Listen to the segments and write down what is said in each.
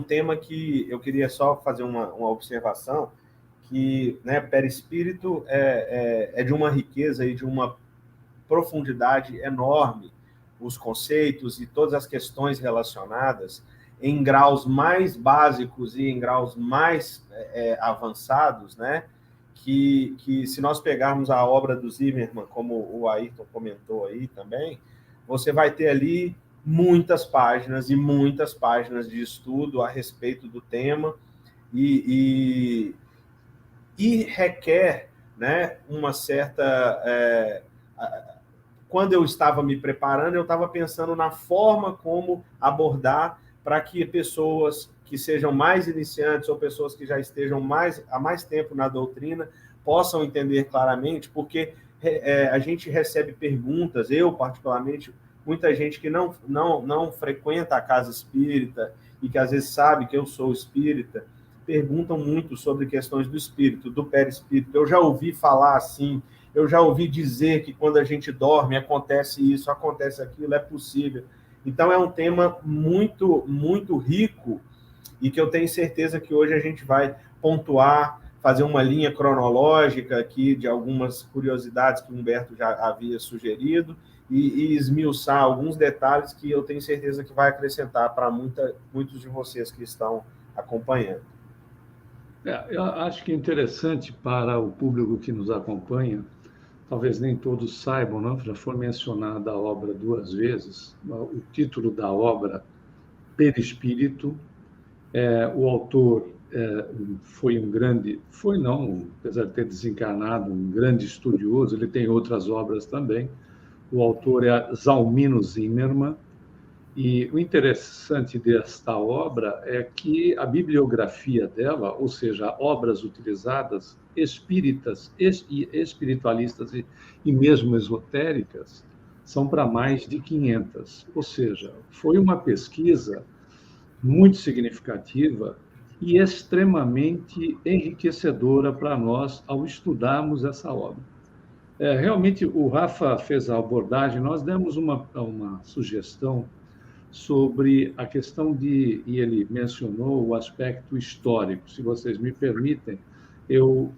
tema que eu queria só fazer uma observação, que, né, perispírito é de uma riqueza e de uma profundidade enorme, os conceitos e todas as questões relacionadas, em graus mais básicos e em graus mais avançados, né? Que se nós pegarmos a obra do Zimmermann, como o Ayrton comentou aí também, você vai ter ali muitas páginas e muitas páginas de estudo a respeito do tema e requer, né, uma certa... Quando eu estava me preparando, eu estava pensando na forma como abordar para que pessoas que sejam mais iniciantes ou pessoas que já estejam há mais tempo na doutrina possam entender claramente, porque a gente recebe perguntas, eu particularmente, muita gente que não frequenta a casa espírita e que às vezes sabe que eu sou espírita, perguntam muito sobre questões do espírito, do perispírito. Eu já ouvi falar assim, eu já ouvi dizer que quando a gente dorme acontece isso, acontece aquilo, é possível. Então é um tema muito, muito rico e que eu tenho certeza que hoje a gente vai pontuar, fazer uma linha cronológica aqui de algumas curiosidades que o Humberto já havia sugerido e esmiuçar alguns detalhes que eu tenho certeza que vai acrescentar para muitos de vocês que estão acompanhando. Eu acho que é interessante para o público que nos acompanha, talvez nem todos saibam, não? Já foi mencionada a obra 2 vezes, o título da obra, Perispírito. O autor foi um grande, apesar de ter desencarnado, um grande estudioso, ele tem outras obras também. O autor é Zalmino Zimmermann, e o interessante desta obra é que a bibliografia dela, ou seja, obras utilizadas, espíritas, espiritualistas e mesmo esotéricas, são para mais de 500. Ou seja, foi uma pesquisa muito significativa e extremamente enriquecedora para nós ao estudarmos essa obra. Realmente, o Rafa fez a abordagem, nós demos uma sugestão sobre a questão e ele mencionou o aspecto histórico. Se vocês me permitem, eu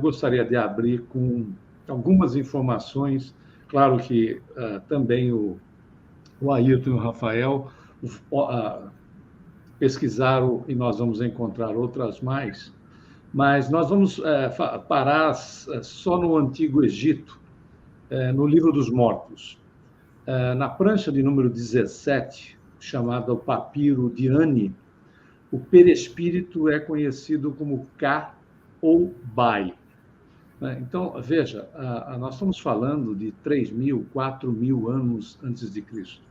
gostaria de abrir com algumas informações. Claro que também o Ayrton e o Rafael pesquisaram e nós vamos encontrar outras mais, mas nós vamos parar só no Antigo Egito, no Livro dos Mortos. Na prancha de número 17, chamada o Papiro de Ani, o perispírito é conhecido como Ka ou Bai. Então, veja, nós estamos falando de 3.000, 4.000 anos antes de Cristo.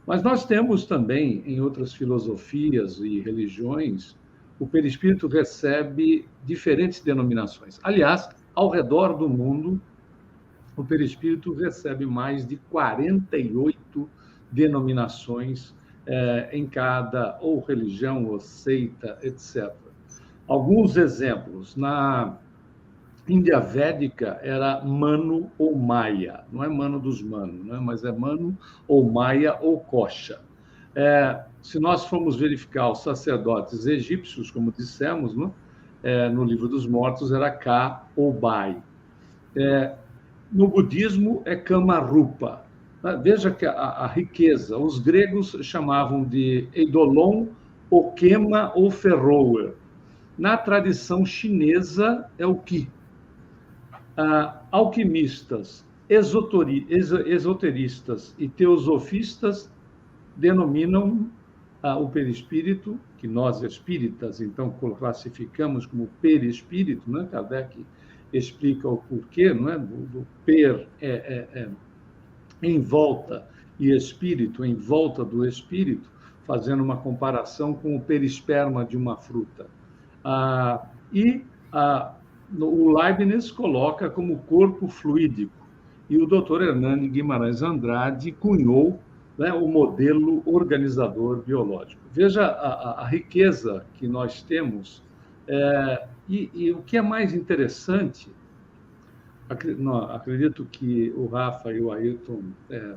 Mas nós temos também, em outras filosofias e religiões, o perispírito recebe diferentes denominações. Aliás, ao redor do mundo, o perispírito recebe mais de 48 denominações em cada ou religião ou seita, etc. Alguns exemplos. Na Índia Védica era Manu ou Maia. Não é Mano dos Manos, né? Mas é Manu ou Maia ou Kosha. Se nós formos verificar os sacerdotes egípcios, como dissemos, né? No Livro dos Mortos era Ka ou Bai. No budismo é Kamarupa. Veja que a riqueza, os gregos chamavam de Eidolon, Okema ou Ferroer. Na tradição chinesa é o Qi. Alquimistas, esoteristas e teosofistas denominam o perispírito, que nós espíritas, então, classificamos como perispírito, né? Kardec explica o porquê, não é? Do per em volta e espírito em volta do espírito, fazendo uma comparação com o perisperma de uma fruta. O Leibniz coloca como corpo fluídico, e o Dr. Hernani Guimarães Andrade cunhou, né, o modelo organizador biológico. Veja a riqueza que nós temos, e o que é mais interessante, acredito que o Rafa e o Ayrton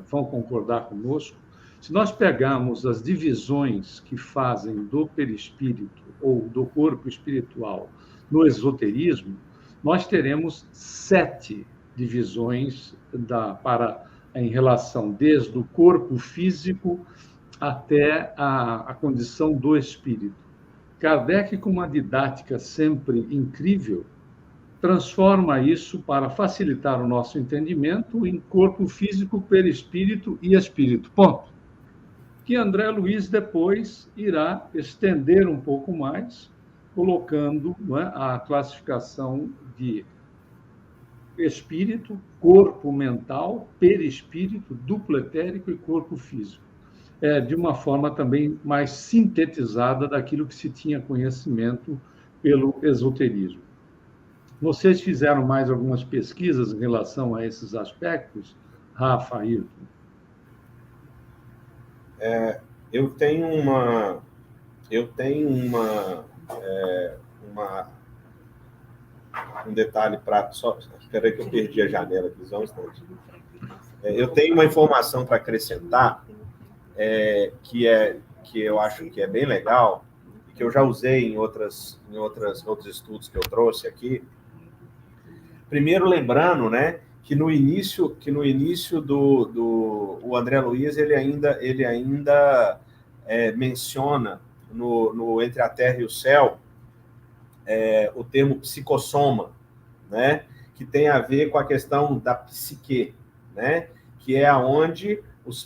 vão concordar conosco, Se nós pegarmos as divisões que fazem do perispírito ou do corpo espiritual no esoterismo, nós teremos 7 divisões em relação desde o corpo físico até a condição do espírito. Kardec, com uma didática sempre incrível, transforma isso para facilitar o nosso entendimento em corpo físico, perispírito e espírito. Ponto. Que André Luiz depois irá estender um pouco mais, colocando, não é, a classificação de espírito, corpo mental, perispírito, duplo etérico e corpo físico. De uma forma também mais sintetizada daquilo que se tinha conhecimento pelo esoterismo. Vocês fizeram mais algumas pesquisas em relação a esses aspectos, Rafa, Ayrton? Eu tenho um detalhe prático, só espera aí que eu perdi a janela aqui, só um instante. Eu tenho uma informação para acrescentar, que eu acho que é bem legal, e que eu já usei em outros estudos que eu trouxe aqui. Primeiro, lembrando, né, que no início do o André Luiz, ele ainda menciona no Entre a Terra e o Céu o termo psicossoma, né, que tem a ver com a questão da psique, né, que é onde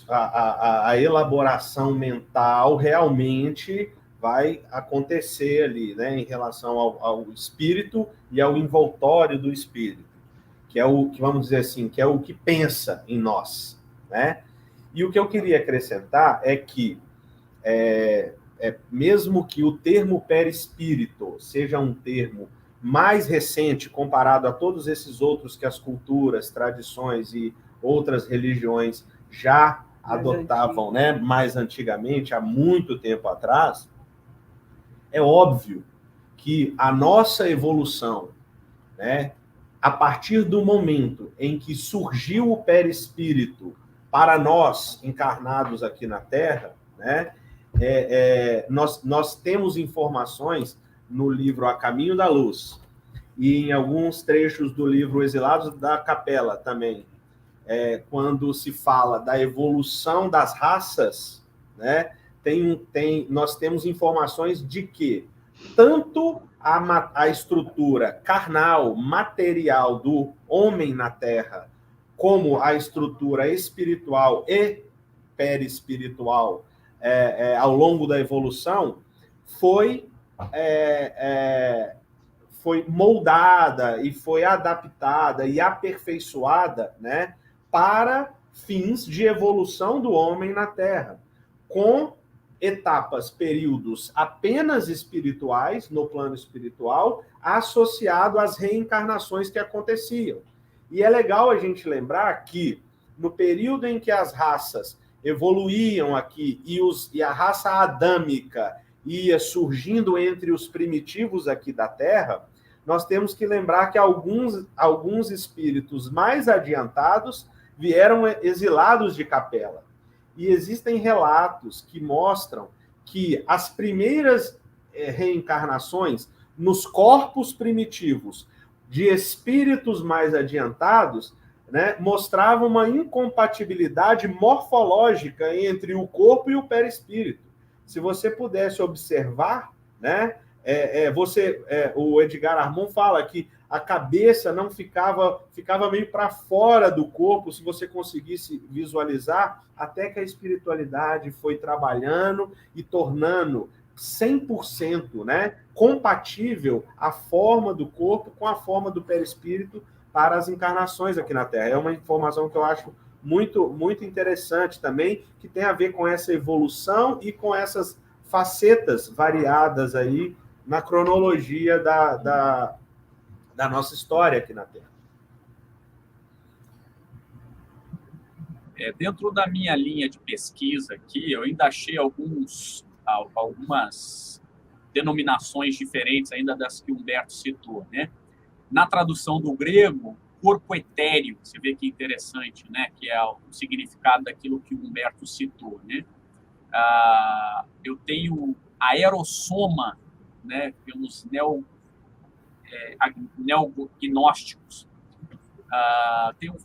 a elaboração mental realmente vai acontecer ali, né, em relação ao espírito e ao envoltório do espírito, que é o que, vamos dizer assim, que é o que pensa em nós, né? E o que eu queria acrescentar é que, mesmo que o termo perispírito seja um termo mais recente comparado a todos esses outros que as culturas, tradições e outras religiões já adotavam, né, mais antigamente, há muito tempo atrás, é óbvio que a nossa evolução, né, a partir do momento em que surgiu o perispírito para nós encarnados aqui na Terra, né, nós temos informações no livro A Caminho da Luz e em alguns trechos do livro Exilados da Capela também, quando se fala da evolução das raças, né, nós temos informações de que tanto a estrutura carnal, material do homem na Terra, como a estrutura espiritual e perispiritual ao longo da evolução, foi moldada e foi adaptada e aperfeiçoada, né, para fins de evolução do homem na Terra, com etapas, períodos apenas espirituais, no plano espiritual, associado às reencarnações que aconteciam. E é legal a gente lembrar que, no período em que as raças evoluíam aqui e a raça adâmica ia surgindo entre os primitivos aqui da Terra, nós temos que lembrar que alguns espíritos mais adiantados vieram exilados de Capela. E existem relatos que mostram que as primeiras reencarnações nos corpos primitivos de espíritos mais adiantados, né, mostravam uma incompatibilidade morfológica entre o corpo e o perispírito. Se você pudesse observar, né, o Edgar Armond fala que a cabeça não ficava meio para fora do corpo, se você conseguisse visualizar, até que a espiritualidade foi trabalhando e tornando 100%, né, compatível a forma do corpo com a forma do perispírito para as encarnações aqui na Terra. É uma informação que eu acho muito, muito interessante também, que tem a ver com essa evolução e com essas facetas variadas aí na cronologia da nossa história aqui na Terra. Dentro da minha linha de pesquisa aqui, eu ainda achei algumas denominações diferentes ainda das que o Humberto citou, né? Na tradução do grego, corpo etéreo. Você vê que interessante, né? Que é o significado daquilo que o Humberto citou, né? Eu tenho aerossoma, né? Pelos neognósticos. Tem um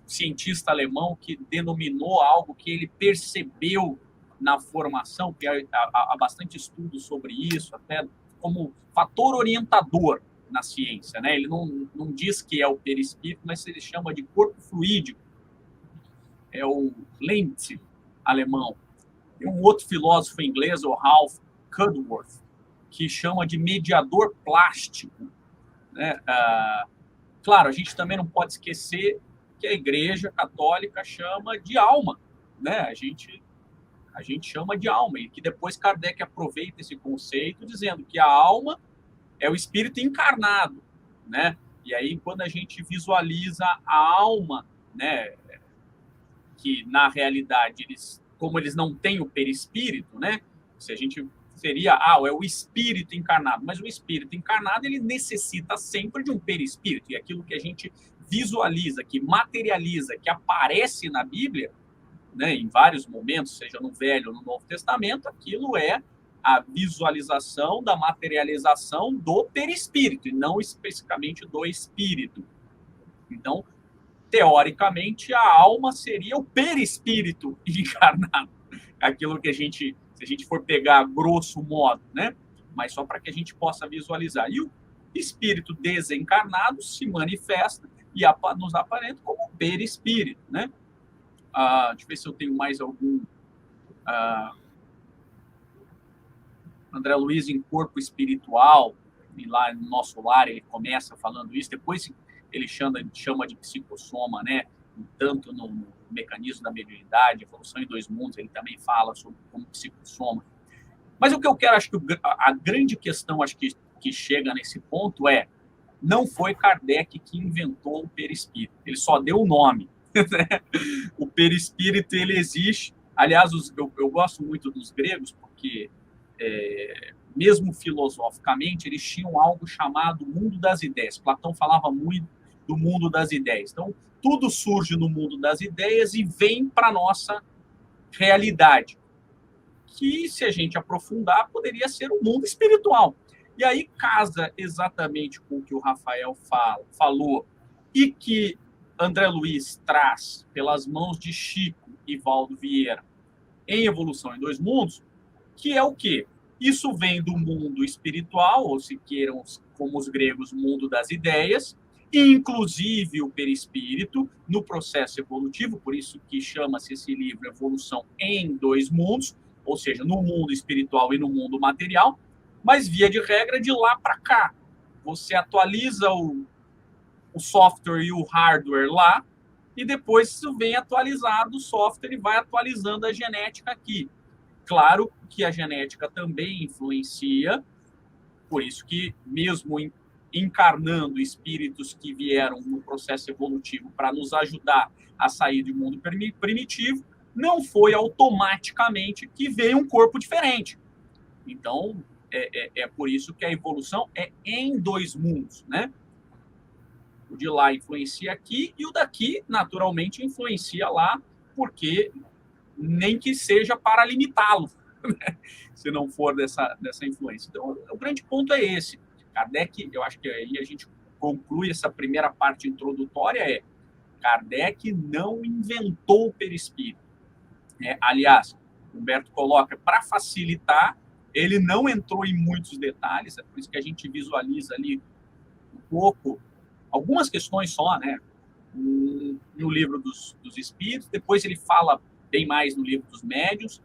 cientista alemão que denominou algo que ele percebeu na formação, que há bastante estudo sobre isso, até como fator orientador na ciência, né? Ele não diz que é o perispírito, mas ele chama de corpo fluídico. É o Lenz, alemão. E um outro filósofo inglês, o Ralph Cudworth, que chama de mediador plástico, né? Claro, a gente também não pode esquecer que a Igreja Católica chama de alma, né? A gente chama de alma, e que depois Kardec aproveita esse conceito dizendo que a alma é o espírito encarnado, né? E aí, quando a gente visualiza a alma, né, que na realidade, como eles não têm o perispírito, né? Se a gente seria, é o espírito encarnado, mas o espírito encarnado, ele necessita sempre de um perispírito, e aquilo que a gente visualiza, que materializa, que aparece na Bíblia, né, em vários momentos, seja no Velho ou no Novo Testamento, aquilo é a visualização da materialização do perispírito, e não especificamente do espírito. Então, teoricamente, a alma seria o perispírito encarnado. Aquilo que se a gente for pegar grosso modo, né? Mas só para que a gente possa visualizar. E o espírito desencarnado se manifesta e nos aparenta como perispírito, né? Deixa eu ver se eu tenho mais algum. André Luiz em corpo espiritual, e lá no nosso lar ele começa falando isso, depois ele chama de psicossoma, né? Tanto no mecanismo da mediunidade, evolução em dois mundos, ele também fala sobre como psicossoma. Mas o que eu quero, acho que a grande questão, acho que chega nesse ponto não foi Kardec que inventou o perispírito, ele só deu o nome. O perispírito, ele existe. Aliás, eu gosto muito dos gregos, porque mesmo filosoficamente, eles tinham algo chamado mundo das ideias. Platão falava muito do mundo das ideias. Então, tudo surge no mundo das ideias e vem para a nossa realidade, que, se a gente aprofundar, poderia ser o mundo espiritual. E aí casa exatamente com o que o Rafael falou e que André Luiz traz pelas mãos de Chico e Valdo Vieira em Evolução em Dois Mundos, que é o quê? Isso vem do mundo espiritual, ou se queiram, como os gregos, mundo das ideias, inclusive o perispírito, no processo evolutivo, por isso que chama-se esse livro Evolução em Dois Mundos, ou seja, no mundo espiritual e no mundo material, mas, via de regra, de lá para cá. Você atualiza o software e o hardware lá, e depois isso vem atualizado o software e vai atualizando a genética aqui. Claro que a genética também influencia, por isso que mesmo encarnando espíritos que vieram no processo evolutivo para nos ajudar a sair do mundo primitivo, não foi automaticamente que veio um corpo diferente. Então, é por isso que a evolução é em dois mundos, né? O de lá influencia aqui e o daqui, naturalmente, influencia lá, porque nem que seja para limitá-lo, né? Se não for dessa influência. Então, o grande ponto é esse. Kardec, eu acho que aí a gente conclui essa primeira parte introdutória, Kardec não inventou o perispírito. Aliás, Humberto coloca, para facilitar, ele não entrou em muitos detalhes, é por isso que a gente visualiza ali um pouco, algumas questões só, né? No livro dos Espíritos, depois ele fala bem mais no livro dos Médiuns,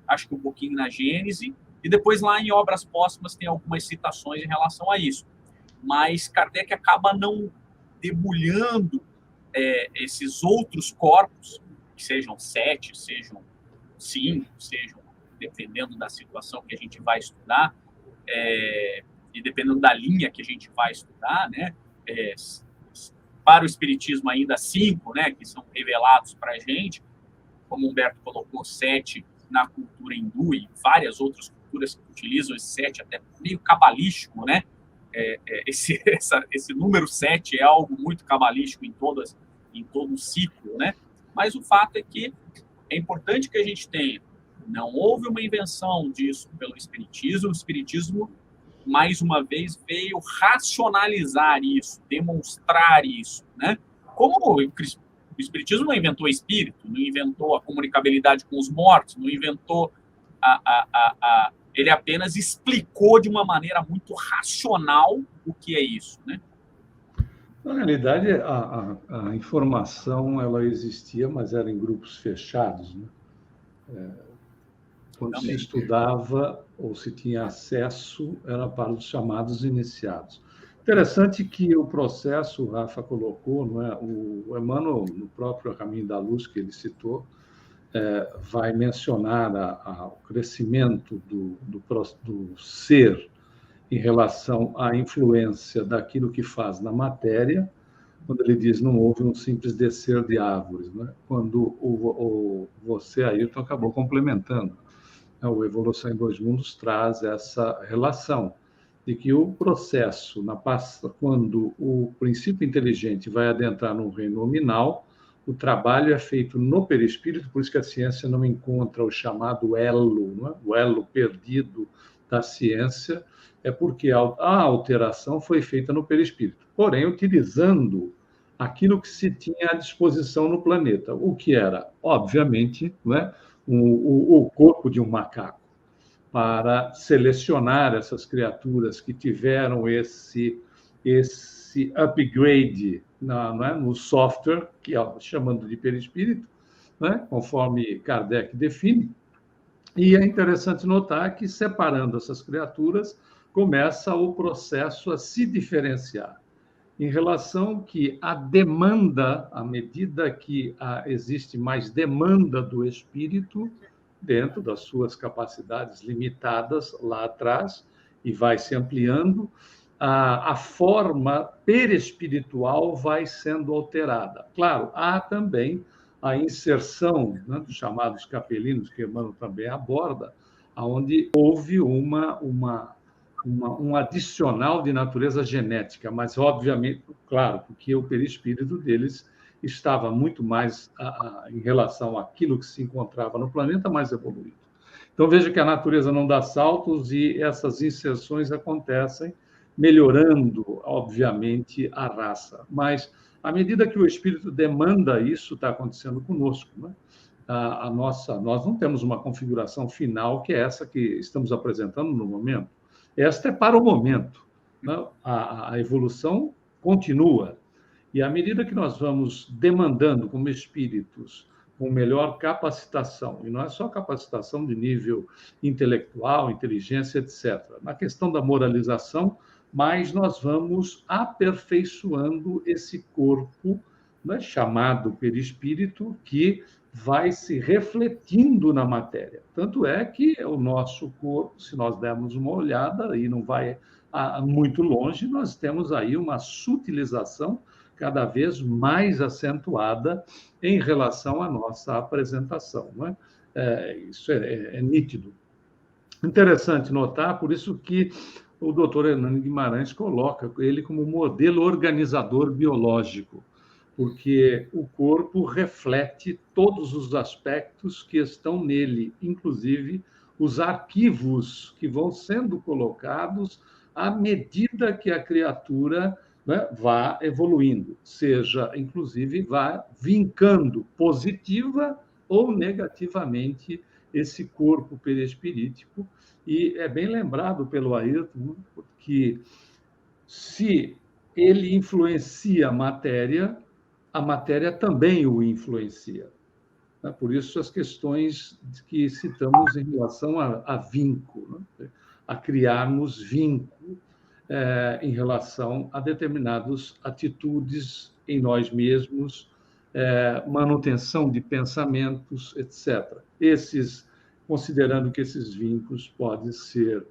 acho que um pouquinho na Gênese, e depois lá em Obras Póstumas tem algumas citações em relação a isso. Mas Kardec acaba não debulhando esses outros corpos, que sejam 7, sejam 5, sejam, dependendo da situação que a gente vai estudar, e dependendo da linha que a gente vai estudar, né? Para o Espiritismo ainda 5, né, que são revelados para a gente, como o Humberto colocou, 7 na cultura hindu e várias outras culturas que utilizam esse 7 até meio cabalístico, né? esse número 7 é algo muito cabalístico em todo o ciclo, né? Mas o fato é que é importante que a gente tenha, não houve uma invenção disso pelo Espiritismo, o Espiritismo, mais uma vez, veio racionalizar isso, demonstrar isso, né? Como o Espiritismo não inventou espírito, não inventou a comunicabilidade com os mortos, não inventou ele apenas explicou de uma maneira muito racional o que é isso, né? Na realidade, a informação ela existia, mas era em grupos fechados, né? Quando Também. se estudava ou se tinha acesso, era para os chamados iniciados. Interessante que o processo, o Rafa colocou, não é? O Emmanuel, no próprio Caminho da Luz que ele citou, vai mencionar o crescimento do ser em relação à influência daquilo que faz na matéria, quando ele diz não houve um simples descer de árvores, né? Quando você, Ayrton, acabou complementando. O Evolução em Dois Mundos traz essa relação de que o processo, quando o princípio inteligente vai adentrar no reino nominal, o trabalho é feito no perispírito, por isso que a ciência não encontra o chamado elo, não é? O elo perdido da ciência, é porque a alteração foi feita no perispírito, porém utilizando aquilo que se tinha à disposição no planeta, o que era, obviamente, não é? O corpo de um macaco, para selecionar essas criaturas que tiveram esse upgrade no software, que é chamando de perispírito, né? Conforme Kardec define. E é interessante notar que, separando essas criaturas, começa o processo a se diferenciar, em relação que a demanda, à medida que existe mais demanda do espírito, dentro das suas capacidades limitadas lá atrás, e vai se ampliando, a forma perespiritual vai sendo alterada. Claro, há também a inserção, né, dos chamados capelinos, que Emmanuel também aborda, onde houve um adicional de natureza genética, mas, obviamente, claro, porque o perispírito deles estava muito mais em relação àquilo que se encontrava no planeta, mais evoluído. Então, veja que a natureza não dá saltos e essas inserções acontecem, melhorando, obviamente, a raça. Mas, à medida que o espírito demanda isso, está acontecendo conosco, né? Nós não temos uma configuração final que é essa que estamos apresentando no momento. Esta é para o momento, né? A evolução continua. E à medida que nós vamos demandando como espíritos com melhor capacitação, e não é só capacitação de nível intelectual, inteligência, etc. Na questão da moralização, mas nós vamos aperfeiçoando esse corpo, né, chamado perispírito, que vai se refletindo na matéria. Tanto é que o nosso corpo, se nós dermos uma olhada, e não vai muito longe, nós temos aí uma sutilização cada vez mais acentuada em relação à nossa apresentação, não é? Isso é nítido. Interessante notar, por isso que o doutor Hernani Guimarães coloca ele como modelo organizador biológico, porque o corpo reflete todos os aspectos que estão nele, inclusive os arquivos que vão sendo colocados à medida que a criatura, né, vá evoluindo, seja, inclusive, vá vincando positiva ou negativamente esse corpo perispirítico. E é bem lembrado pelo Ayrton que, se ele influencia a matéria também o influencia. Por isso, as questões que citamos em relação a vínculo, né? A criarmos vínculo em relação a determinadas atitudes em nós mesmos, manutenção de pensamentos, etc. Considerando que esses vínculos podem ser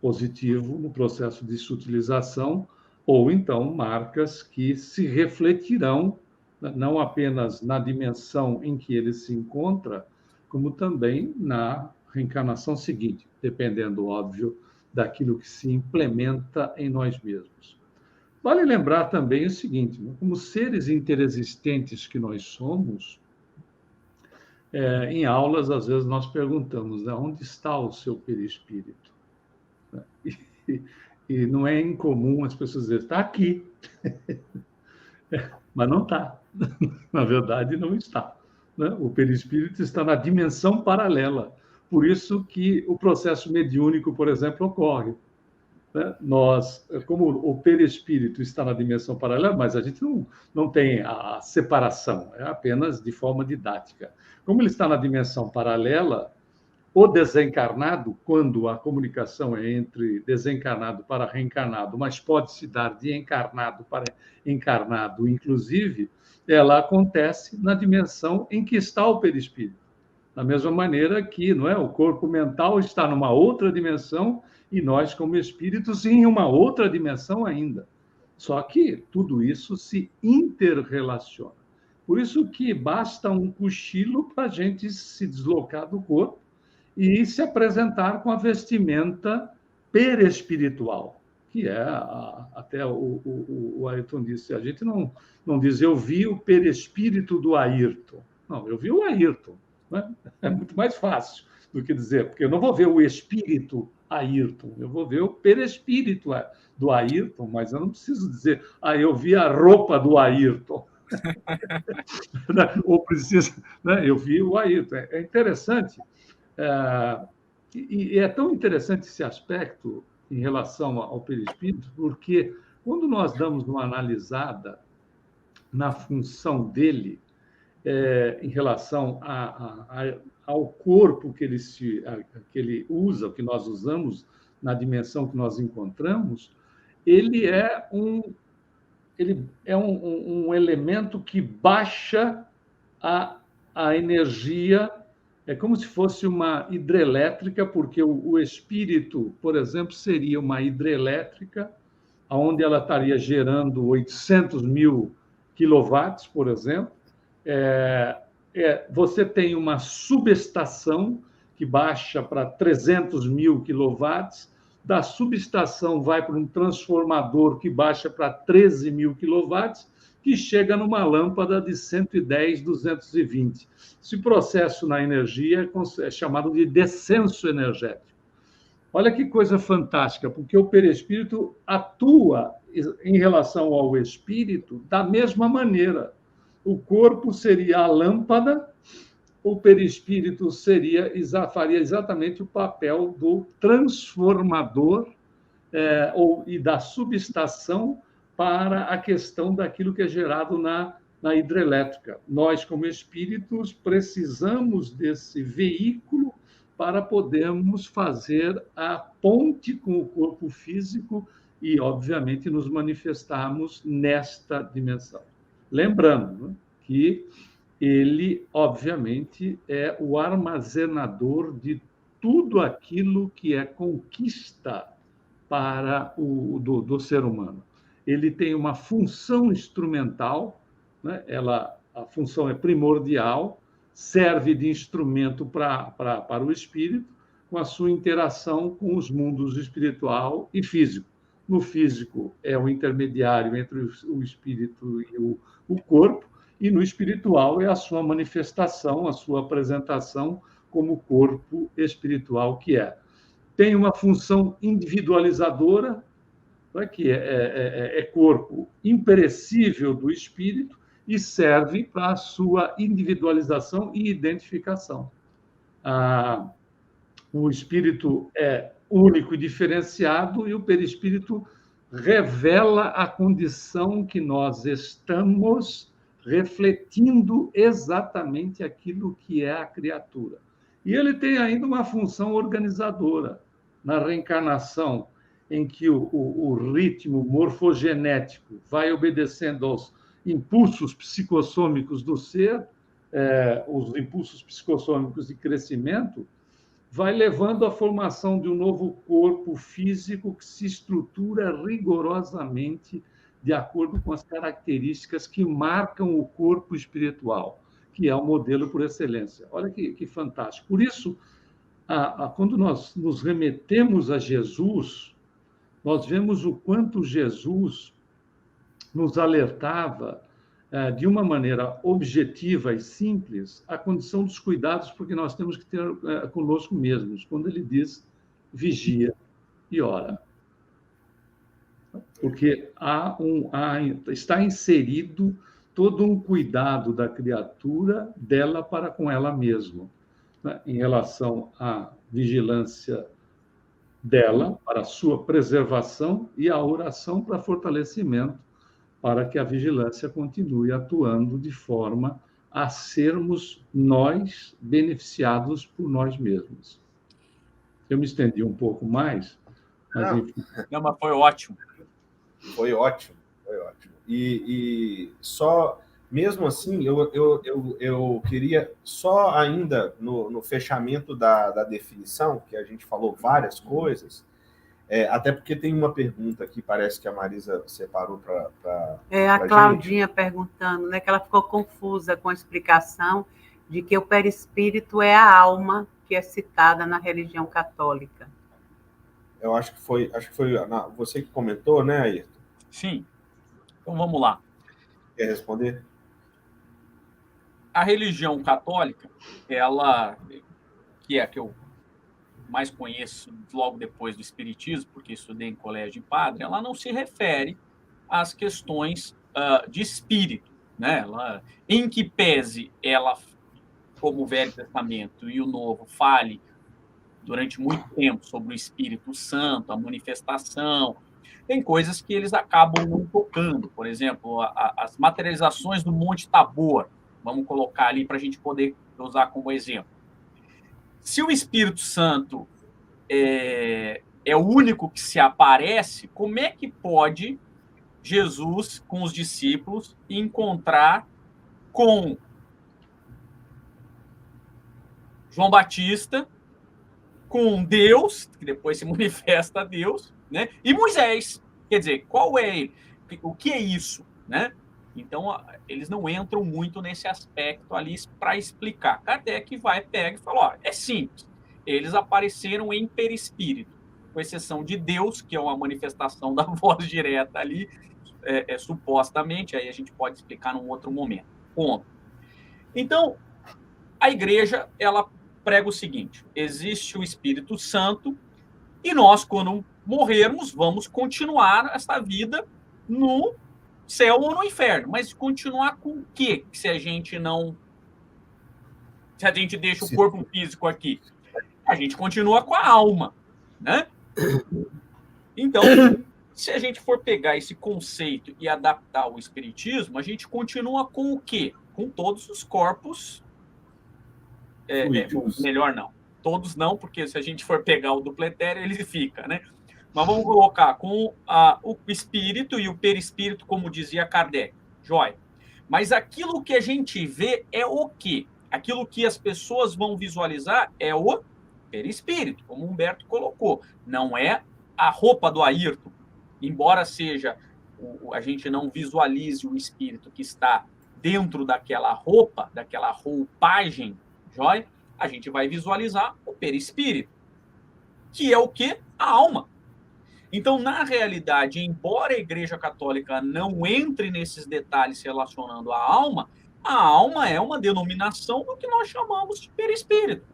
positivos no processo de sutilização, ou então marcas que se refletirão não apenas na dimensão em que ele se encontra, como também na reencarnação seguinte, dependendo, óbvio, daquilo que se implementa em nós mesmos. Vale lembrar também o seguinte, como seres interexistentes que nós somos, em aulas, às vezes, nós perguntamos, né, onde está o seu perispírito? E não é incomum as pessoas dizerem, está aqui. Mas não está. Na verdade, não está. Né? O perispírito está na dimensão paralela. Por isso que o processo mediúnico, por exemplo, ocorre. Né? Nós, como o perispírito está na dimensão paralela, mas a gente não tem a separação, é apenas de forma didática. Como ele está na dimensão paralela, o desencarnado, quando a comunicação é entre desencarnado para reencarnado, mas pode se dar de encarnado para encarnado, inclusive, ela acontece na dimensão em que está o perispírito. Da mesma maneira que, não é, o corpo mental está numa outra dimensão e nós, como espíritos, em uma outra dimensão ainda. Só que tudo isso se interrelaciona. Por isso que basta um cochilo para a gente se deslocar do corpo e se apresentar com a vestimenta perespiritual, que é, até o Ayrton disse, a gente não diz, eu vi o perispírito do Ayrton. Não, eu vi o Ayrton. Né? É muito mais fácil do que dizer, porque eu não vou ver o espírito Ayrton, eu vou ver o perispírito do Ayrton, mas eu não preciso dizer, eu vi a roupa do Ayrton. Ou precisa, né? Eu vi o Ayrton. É interessante, e é tão interessante esse aspecto em relação ao perispírito, porque quando nós damos uma analisada na função dele, em relação ao corpo que ele usa, que nós usamos na dimensão que nós encontramos, ele é um elemento que baixa a energia, é como se fosse uma hidrelétrica, porque o espírito, por exemplo, seria uma hidrelétrica, onde ela estaria gerando 800 mil quilowatts, por exemplo. Você tem uma subestação que baixa para 300 mil quilowatts, da subestação vai para um transformador que baixa para 13 mil quilowatts, que chega numa lâmpada de 110, 220. Esse processo na energia é chamado de descenso energético. Olha que coisa fantástica, porque o perispírito atua em relação ao espírito da mesma maneira. O corpo seria a lâmpada, o perispírito faria exatamente o papel do transformador e da subestação para a questão daquilo que é gerado na hidrelétrica. Nós, como espíritos, precisamos desse veículo para podermos fazer a ponte com o corpo físico e, obviamente, nos manifestarmos nesta dimensão. Lembrando, né, que ele, obviamente, é o armazenador de tudo aquilo que é conquista para do ser humano. Ele tem uma função instrumental, né? A função é primordial, serve de instrumento para o espírito, com a sua interação com os mundos espiritual e físico. No físico, é o intermediário entre o espírito e o corpo, e no espiritual é a sua manifestação, a sua apresentação como corpo espiritual que é. Tem uma função individualizadora, que é corpo imperecível do espírito e serve para a sua individualização e identificação. O espírito é único e diferenciado e o perispírito revela a condição que nós estamos refletindo exatamente aquilo que é a criatura. E ele tem ainda uma função organizadora. Na reencarnação, em que o ritmo morfogenético vai obedecendo aos impulsos psicossômicos do ser, os impulsos psicossômicos de crescimento, vai levando à formação de um novo corpo físico que se estrutura rigorosamente de acordo com as características que marcam o corpo espiritual, que é o modelo por excelência. Olha que fantástico. Por isso, quando nós nos remetemos a Jesus, nós vemos o quanto Jesus nos alertava de uma maneira objetiva e simples a condição dos cuidados, porque nós temos que ter conosco mesmos, quando ele diz vigia e ora. Porque está inserido todo um cuidado da criatura dela para com ela mesma, né, em relação à vigilância dela, para a sua preservação, e a oração para fortalecimento, para que a vigilância continue atuando de forma a sermos nós beneficiados por nós mesmos. Eu me estendi um pouco mais, mas enfim. Não, mas foi ótimo. Foi ótimo, foi ótimo. E só, mesmo assim, eu queria só ainda no fechamento da definição, que a gente falou várias coisas, até porque tem uma pergunta aqui, parece que a Marisa separou para a Claudinha perguntando, né, que ela ficou confusa com a explicação de que o perispírito é a alma que é citada na religião católica. Eu acho que foi você que comentou, né, Ayrton? Sim. Então vamos lá. Quer responder? A religião católica, ela, que é a que eu mais conheço logo depois do espiritismo, porque estudei em colégio de padre, ela não se refere às questões de espírito, né? Ela, em que pese ela, como o Velho Testamento e o Novo, fale durante muito tempo sobre o Espírito Santo, a manifestação, tem coisas que eles acabam não tocando. Por exemplo, as materializações do Monte Tabor, vamos colocar ali para a gente poder usar como exemplo. Se o Espírito Santo é o único que se aparece, como é que pode Jesus, com os discípulos, encontrar com João Batista, com Deus, que depois se manifesta a Deus, né? E Moisés? Quer dizer, o que é isso, né? Então, eles não entram muito nesse aspecto ali para explicar. Kardec pega e fala, ó, é simples. Eles apareceram em perispírito, com exceção de Deus, que é uma manifestação da voz direta ali, supostamente, aí a gente pode explicar num outro momento. Ponto. Então, a igreja, ela prega o seguinte, existe o Espírito Santo e nós, quando morrermos, vamos continuar essa vida no céu ou no inferno. Mas continuar com o quê? Se a gente deixa o corpo físico aqui, a gente continua com a alma, né? Então, se a gente for pegar esse conceito e adaptar ao espiritismo, a gente continua com o quê? Com todos os corpos. Melhor não. Todos não, porque se a gente for pegar o dupletério, ele fica, né? Mas vamos colocar com o espírito e o perispírito, como dizia Kardec. Jóia. Mas aquilo que a gente vê é o quê? Aquilo que as pessoas vão visualizar é o perispírito, como o Humberto colocou. Não é a roupa do Ayrton. Embora seja, a gente não visualize o espírito que está dentro daquela roupa, daquela roupagem, jóia? A gente vai visualizar o perispírito, que é o quê? A alma. Então, na realidade, embora a Igreja Católica não entre nesses detalhes relacionando a alma é uma denominação do que nós chamamos de perispírito.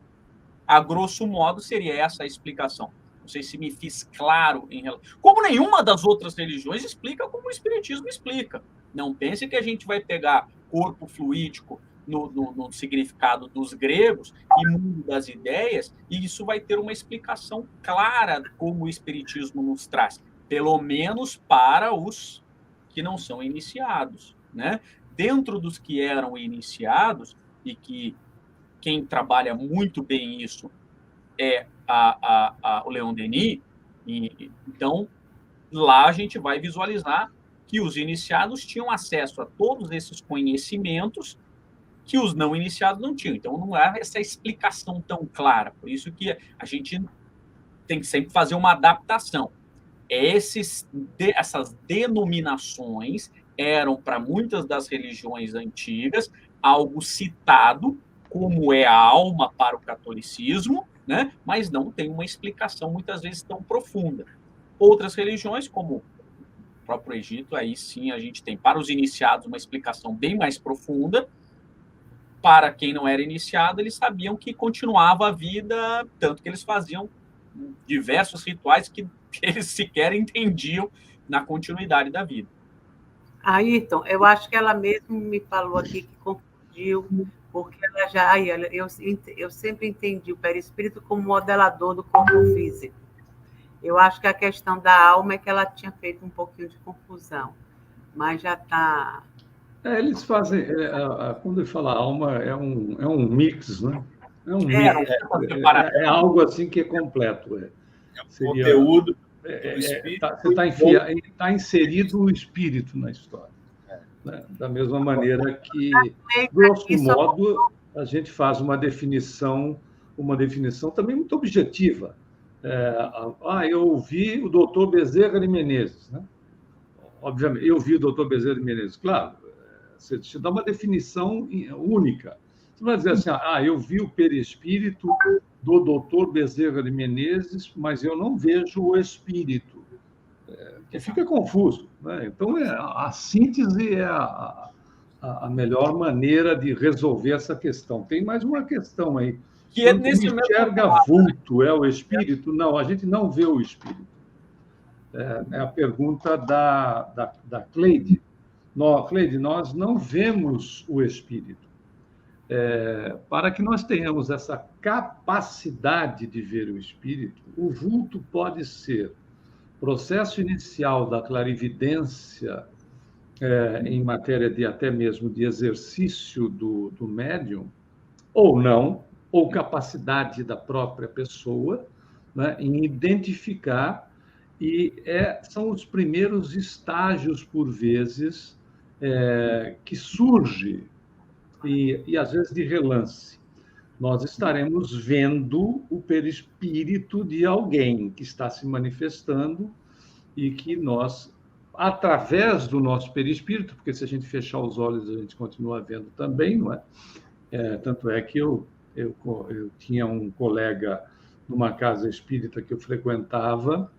A grosso modo, seria essa a explicação. Não sei se me fiz claro em relação... Como nenhuma das outras religiões explica como o Espiritismo explica. Não pense que a gente vai pegar corpo fluídico no significado dos gregos e mundo das ideias, e isso vai ter uma explicação clara como o Espiritismo nos traz, pelo menos para os que não são iniciados, né? Dentro dos que eram iniciados, e que quem trabalha muito bem isso é o Leon Denis, então lá a gente vai visualizar que os iniciados tinham acesso a todos esses conhecimentos que os não iniciados não tinham. Então, não há essa explicação tão clara. Por isso que a gente tem que sempre fazer uma adaptação. Essas denominações eram, para muitas das religiões antigas, algo citado, como é a alma para o catolicismo, né? Mas não tem uma explicação muitas vezes tão profunda. Outras religiões, como o próprio Egito, aí sim a gente tem para os iniciados uma explicação bem mais profunda. Para quem não era iniciado, eles sabiam que continuava a vida, tanto que eles faziam diversos rituais que eles sequer entendiam na continuidade da vida. Ayrton, eu acho que ela mesmo me falou aqui que confundiu, porque ela já, eu sempre entendi o perispírito como modelador do corpo físico. Eu acho que a questão da alma é que ela tinha feito um pouquinho de confusão, mas já está... Eles fazem, quando ele fala alma, é um mix, né? É um mix, é algo assim que é completo. Seria, conteúdo do espírito. Você está inserido o espírito na história. Né? Da mesma maneira que, grosso modo, a gente faz uma definição também muito objetiva. Eu ouvi o doutor Bezerra de Menezes. Né? Obviamente, eu vi o doutor Bezerra de Menezes, claro. Você te dá uma definição única. Você vai dizer assim, eu vi o perispírito do doutor Bezerra de Menezes, mas eu não vejo o espírito. Que fica confuso. Né? Então, a síntese é a melhor maneira de resolver essa questão. Tem mais uma questão aí. Que quando enxerga vulto, é o espírito? Não, a gente não vê o espírito. É a pergunta da Cleide. Cleide, nós não vemos o espírito. Para que nós tenhamos essa capacidade de ver o espírito, o vulto pode ser processo inicial da clarividência em matéria de até mesmo de exercício do médium, ou não, ou capacidade da própria pessoa, né, em identificar, e são os primeiros estágios, por vezes, que surge, e às vezes de relance. Nós estaremos vendo o perispírito de alguém que está se manifestando e que nós, através do nosso perispírito, porque se a gente fechar os olhos, a gente continua vendo também, não é? Tanto é que eu tinha um colega numa casa espírita que eu frequentava,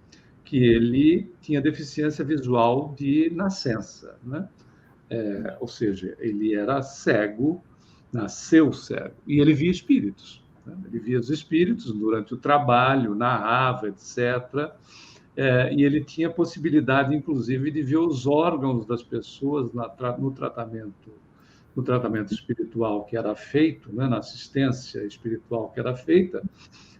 que ele tinha deficiência visual de nascença, né? Ou seja, ele era cego, nasceu cego, e ele via espíritos. Né? Ele via os espíritos durante o trabalho, narrava, etc. E ele tinha possibilidade, inclusive, de ver os órgãos das pessoas no tratamento espiritual que era feito, né? Na assistência espiritual que era feita.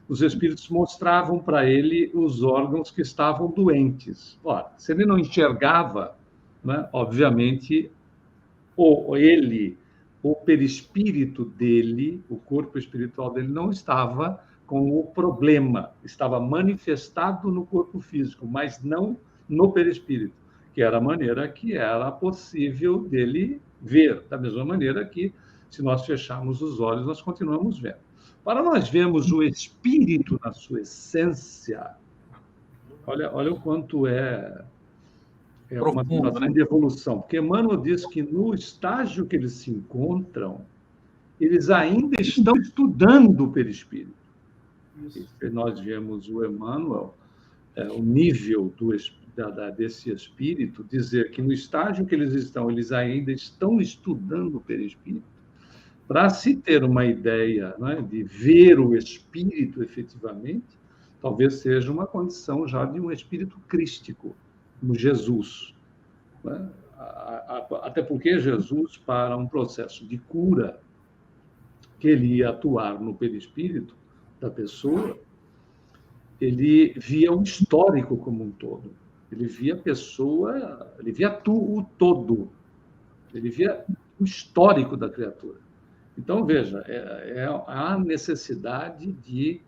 Os espíritos mostravam para ele os órgãos que estavam doentes. Ora, se ele não enxergava, né, obviamente, o perispírito dele, o corpo espiritual dele, não estava com o problema, estava manifestado no corpo físico, mas não no perispírito, que era a maneira que era possível dele ver, da mesma maneira que, se nós fecharmos os olhos, nós continuamos vendo. Para nós vermos o espírito na sua essência, olha o quanto é uma situação de evolução. Porque Emmanuel diz que no estágio que eles se encontram, eles ainda estão estudando o perispírito. E nós vemos o Emmanuel, o nível desse espírito, dizer que no estágio que eles ainda estão estudando o perispírito, para se ter uma ideia, né, de ver o espírito efetivamente, talvez seja uma condição já de um espírito crístico, como Jesus. Né? Até porque Jesus, para um processo de cura, que ele ia atuar no perispírito da pessoa, ele via o histórico como um todo. Ele via a pessoa, ele via o todo. Ele via o histórico da criatura. Então, veja, há necessidade de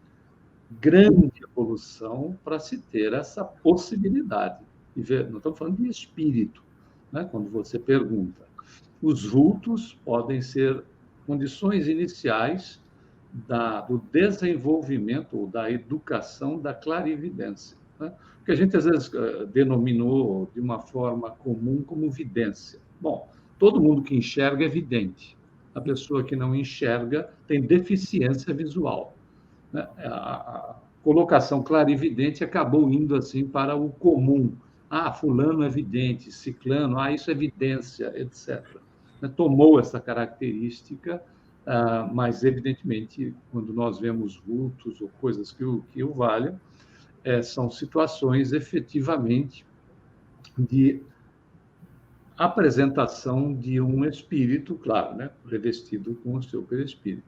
grande evolução para se ter essa possibilidade. E nós estamos falando de espírito, né? Quando você pergunta. Os vultos podem ser condições iniciais do desenvolvimento ou da educação da clarividência, né? Que a gente, às vezes, denominou de uma forma comum como vidência. Bom, todo mundo que enxerga é vidente. A pessoa que não enxerga tem deficiência visual. né? A colocação clarividente acabou indo assim para o comum. Fulano é vidente, ciclano, isso é evidência, etc. Tomou essa característica, mas, evidentemente, quando nós vemos vultos ou coisas que o valham, são situações efetivamente de apresentação de um espírito, claro, né, revestido com o seu perispírito,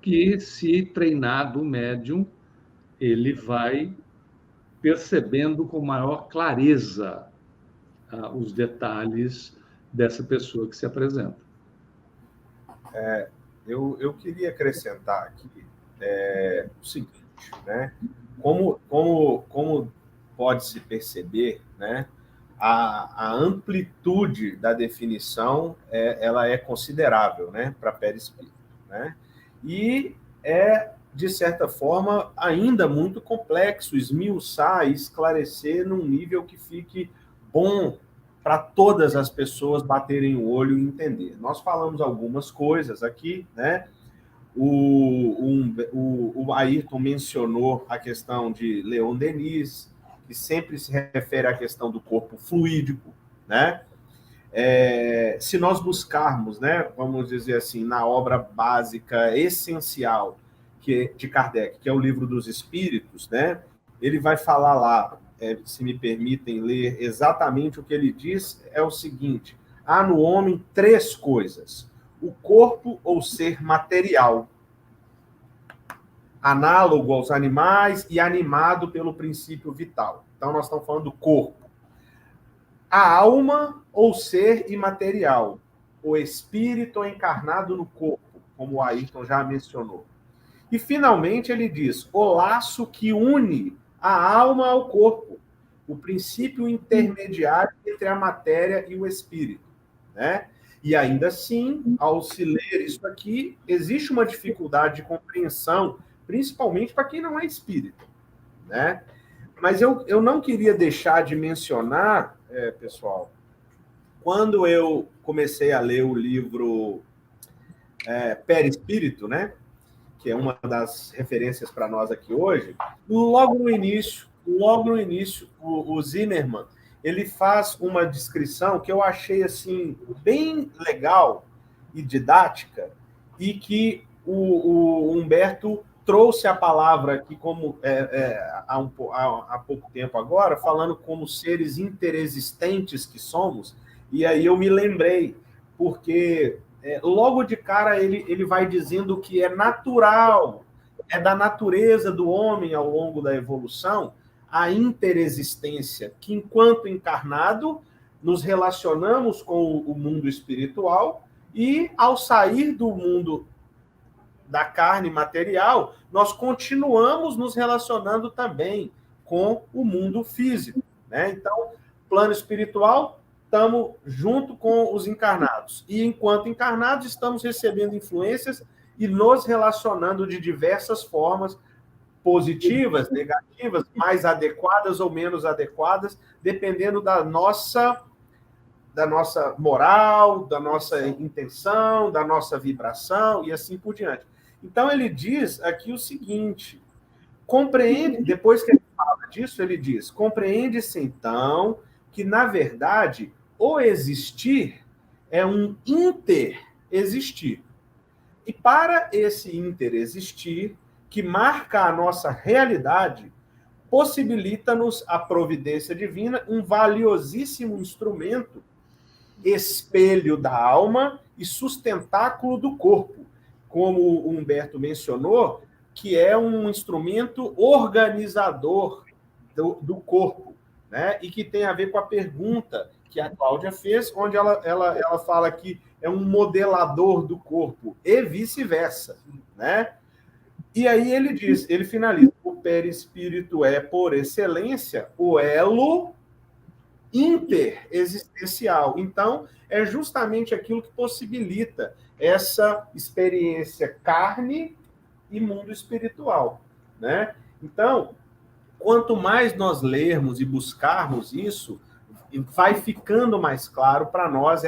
que, se treinado o médium, ele vai percebendo com maior clareza os detalhes dessa pessoa que se apresenta. Eu queria acrescentar aqui o seguinte, né? Como pode-se perceber, né? A amplitude da definição ela é considerável, né, para perispírito, né? E de certa forma, ainda muito complexo esmiuçar e esclarecer num nível que fique bom para todas as pessoas baterem o olho e entender. Nós falamos algumas coisas aqui, né? O Ayrton mencionou a questão de Leon Denis, que sempre se refere à questão do corpo fluídico, né? Se nós buscarmos, né, vamos dizer assim, na obra básica essencial de Kardec, que é o Livro dos Espíritos, né, ele vai falar lá, se me permitem ler exatamente o que ele diz, é o seguinte: há no homem 3 coisas: o corpo ou ser material, análogo aos animais e animado pelo princípio vital. Então, nós estamos falando do corpo. A alma ou ser imaterial, o espírito encarnado no corpo, como o Ayrton já mencionou. E, finalmente, ele diz: o laço que une a alma ao corpo, o princípio intermediário entre a matéria e o espírito, né? E, ainda assim, ao se ler isso aqui, existe uma dificuldade de compreensão, principalmente para quem não é espírita, né? Mas eu não queria deixar de mencionar, pessoal, quando eu comecei a ler o livro Perispírito, né, que é uma das referências para nós aqui hoje, logo no início, o Zimmermann, ele faz uma descrição que eu achei assim bem legal e didática, e que o Humberto trouxe a palavra aqui como há pouco tempo agora, falando como seres interexistentes que somos, e aí eu me lembrei, porque logo de cara ele vai dizendo que é natural, é da natureza do homem ao longo da evolução, a interexistência, que enquanto encarnado nos relacionamos com o mundo espiritual, e ao sair do mundo da carne material, nós continuamos nos relacionando também com o mundo físico, né? Então, plano espiritual, estamos junto com os encarnados. E, enquanto encarnados, estamos recebendo influências e nos relacionando de diversas formas, positivas, negativas, mais adequadas ou menos adequadas, dependendo da nossa moral, da nossa intenção, da nossa vibração e assim por diante. Então, ele diz aqui o seguinte: depois que ele fala disso, ele diz: compreende-se, então, que, na verdade, o existir é um interexistir. E para esse interexistir, que marca a nossa realidade, possibilita-nos a providência divina, um valiosíssimo instrumento, espelho da alma e sustentáculo do corpo, como o Humberto mencionou, que é um instrumento organizador do corpo, né? E que tem a ver com a pergunta que a Cláudia fez, onde ela fala que é um modelador do corpo, e vice-versa, né? E aí ele finaliza: o perispírito é, por excelência, o elo interexistencial. Então, é justamente aquilo que possibilita essa experiência carne e mundo espiritual, né? Então, quanto mais nós lermos e buscarmos isso, vai ficando mais claro para nós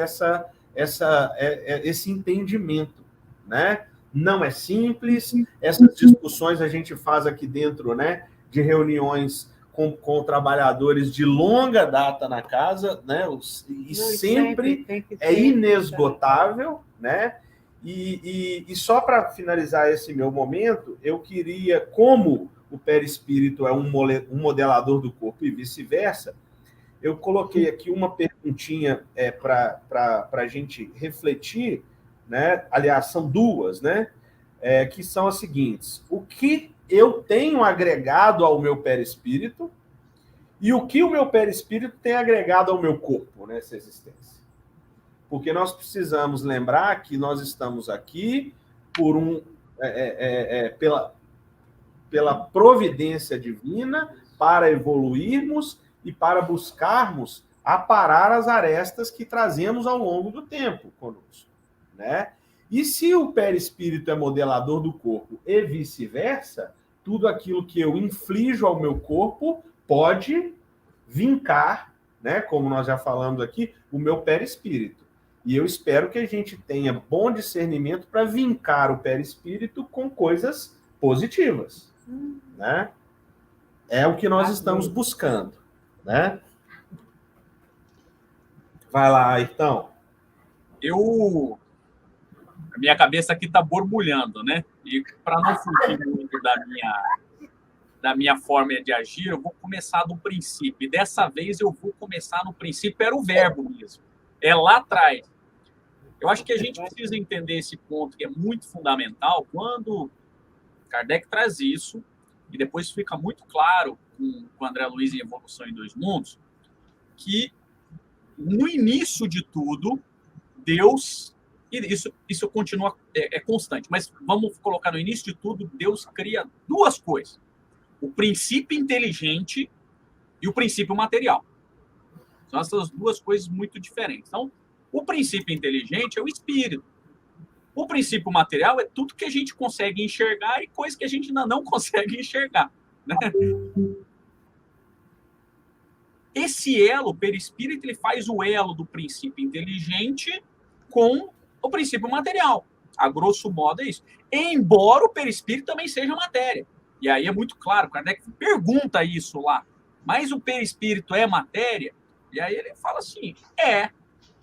esse entendimento, né? não é simples. Essas discussões a gente faz aqui dentro, né, de reuniões com trabalhadores de longa data na casa, né, e sempre é inesgotável, né? E só para finalizar esse meu momento, eu queria, como o perispírito é um modelador do corpo e vice-versa, eu coloquei aqui uma perguntinha para a gente refletir, né? Aliás, são duas, né? Que são as seguintes: o que eu tenho agregado ao meu perispírito e o que o meu perispírito tem agregado ao meu corpo nessa existência. Porque nós precisamos lembrar que nós estamos aqui pela providência divina para evoluirmos e para buscarmos aparar as arestas que trazemos ao longo do tempo conosco, né? E se o perispírito é modelador do corpo e vice-versa, tudo aquilo que eu inflijo ao meu corpo pode vincar, né, como nós já falamos aqui, o meu perispírito. E eu espero que a gente tenha bom discernimento para vincar o perispírito com coisas positivas, né? É o que nós estamos buscando, né? Vai lá, então. A minha cabeça aqui está borbulhando, né? E para não fugir muito da minha forma de agir, eu vou começar do princípio. E dessa vez eu vou começar no princípio, era o verbo mesmo. É lá atrás. Eu acho que a gente precisa entender esse ponto que é muito fundamental quando Kardec traz isso, e depois fica muito claro com o André Luiz em Evolução em Dois Mundos, que no início de tudo, Deus, e isso continua, é constante, mas vamos colocar no início de tudo, Deus cria duas coisas: o princípio inteligente e o princípio material. São essas duas coisas muito diferentes. Então, o princípio inteligente é o espírito. O princípio material é tudo que a gente consegue enxergar e coisa que a gente ainda não consegue enxergar, né? Esse elo, o perispírito, ele faz o elo do princípio inteligente com o princípio material. A grosso modo é isso. Embora o perispírito também seja matéria. E aí é muito claro, Kardec pergunta isso lá. Mas o perispírito é matéria? E aí ele fala assim,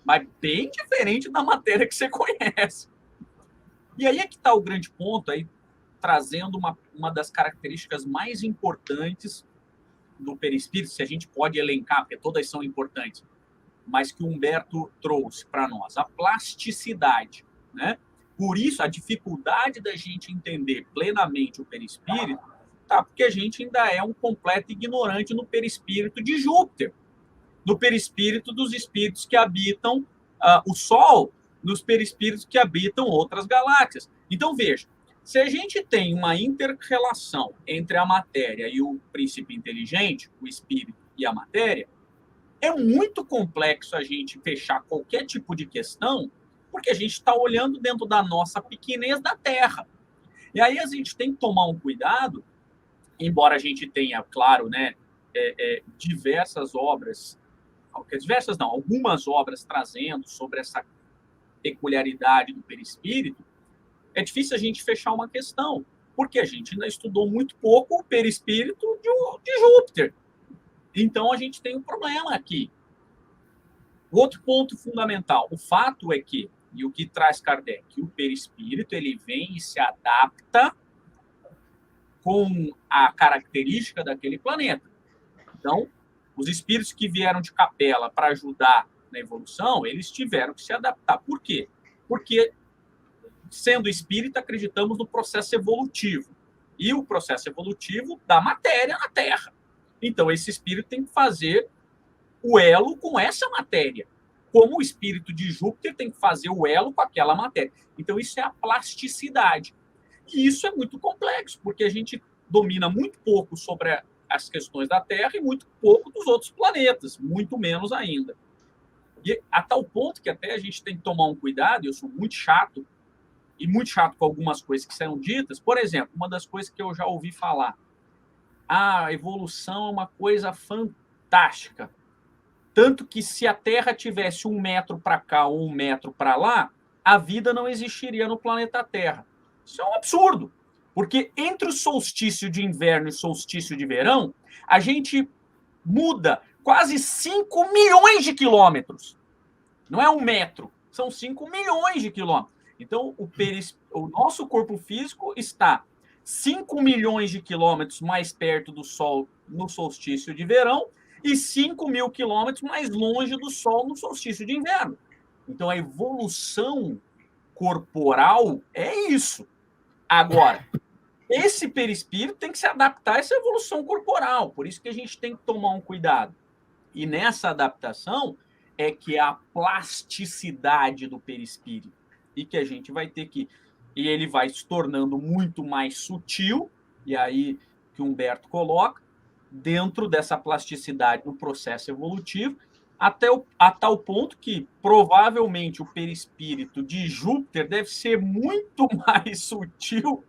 mas bem diferente da matéria que você conhece. E aí é que está o grande ponto, aí, trazendo uma das características mais importantes do perispírito, se a gente pode elencar, porque todas são importantes, mas que o Humberto trouxe para nós, a plasticidade, né? Por isso, a dificuldade da gente entender plenamente o perispírito, porque a gente ainda é um completo ignorante no perispírito de Júpiter, no perispírito dos espíritos que habitam o Sol, nos perispíritos que habitam outras galáxias. Então, veja, se a gente tem uma inter-relação entre a matéria e o princípio inteligente, o espírito e a matéria, é muito complexo a gente fechar qualquer tipo de questão, porque a gente está olhando dentro da nossa pequenez da Terra. E aí a gente tem que tomar um cuidado, embora a gente tenha, claro, né, diversas obras, algumas obras trazendo sobre essa peculiaridade do perispírito, é difícil a gente fechar uma questão, porque a gente ainda estudou muito pouco o perispírito de Júpiter. Então, a gente tem um problema aqui. Outro ponto fundamental, o fato é que, e o que traz Kardec, o perispírito, ele vem e se adapta com a característica daquele planeta. Então, os espíritos que vieram de Capela para ajudar na evolução, eles tiveram que se adaptar. Por quê? Porque, sendo espírita, acreditamos no processo evolutivo. E o processo evolutivo da matéria na Terra. Então, esse espírito tem que fazer o elo com essa matéria. Como o espírito de Júpiter tem que fazer o elo com aquela matéria. Então, isso é a plasticidade. E isso é muito complexo, porque a gente domina muito pouco sobre as questões da Terra e muito pouco dos outros planetas, muito menos ainda. E a tal ponto que até a gente tem que tomar um cuidado, eu sou muito chato, e muito chato com algumas coisas que serão ditas. Por exemplo, uma das coisas que eu já ouvi falar, a evolução é uma coisa fantástica. Tanto que se a Terra tivesse 1 metro para cá ou 1 metro para lá, a vida não existiria no planeta Terra. Isso é um absurdo, porque entre o solstício de inverno e o solstício de verão, a gente muda quase 5 milhões de quilômetros. Não é 1 metro, são 5 milhões de quilômetros. Então, o nosso corpo físico está 5 milhões de quilômetros mais perto do Sol no solstício de verão e 5 mil quilômetros mais longe do Sol no solstício de inverno. Então, a evolução corporal é isso. Agora, esse perispírito tem que se adaptar a essa evolução corporal, por isso que a gente tem que tomar um cuidado. E nessa adaptação é que é a plasticidade do perispírito, e que a gente vai ter que... E ele vai se tornando muito mais sutil, e aí que o Humberto coloca, dentro dessa plasticidade no processo evolutivo, a tal ponto que, provavelmente, o perispírito de Júpiter deve ser muito mais sutil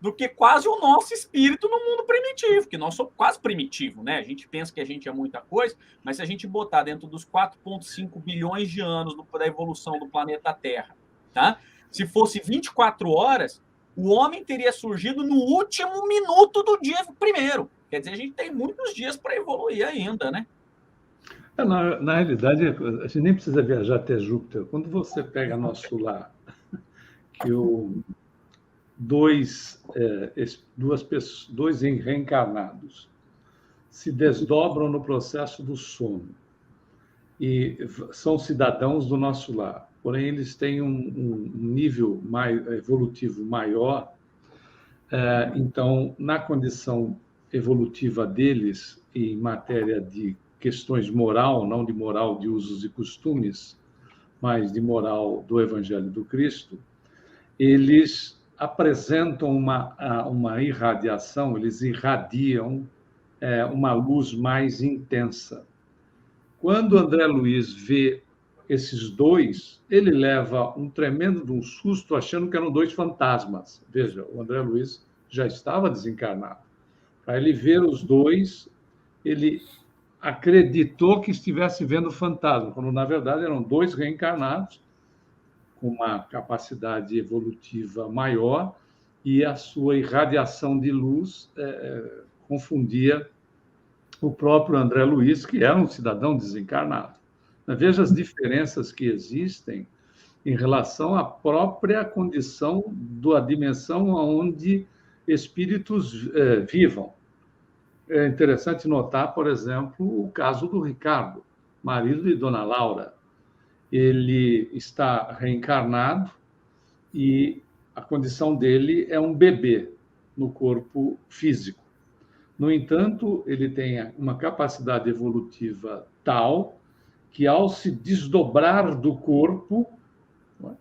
do que quase o nosso espírito no mundo primitivo, que nós somos quase primitivo, né? A gente pensa que a gente é muita coisa, mas se a gente botar dentro dos 4,5 bilhões de anos da evolução do planeta Terra, tá? Se fosse 24 horas, o homem teria surgido no último minuto do dia primeiro. Quer dizer, a gente tem muitos dias para evoluir ainda, né? Na realidade, a gente nem precisa viajar até Júpiter. Quando você pega nosso lar, que dois reencarnados se desdobram no processo do sono e são cidadãos do nosso lar, porém eles têm um nível evolutivo maior, então, na condição evolutiva deles, em matéria de questões moral, não de moral de usos e costumes, mas de moral do Evangelho do Cristo, eles apresentam uma irradiação, eles irradiam uma luz mais intensa. Quando André Luiz vê esses dois, ele leva um tremendo susto, achando que eram dois fantasmas. Veja, o André Luiz já estava desencarnado. Para ele ver os dois, ele acreditou que estivesse vendo fantasma, quando, na verdade, eram dois reencarnados, com uma capacidade evolutiva maior, e a sua irradiação de luz confundia o próprio André Luiz, que era um cidadão desencarnado. Veja as diferenças que existem em relação à própria condição da dimensão onde espíritos vivam. É interessante notar, por exemplo, o caso do Ricardo, marido de Dona Laura. Ele está reencarnado e a condição dele é um bebê no corpo físico. No entanto, ele tem uma capacidade evolutiva tal que, ao se desdobrar do corpo,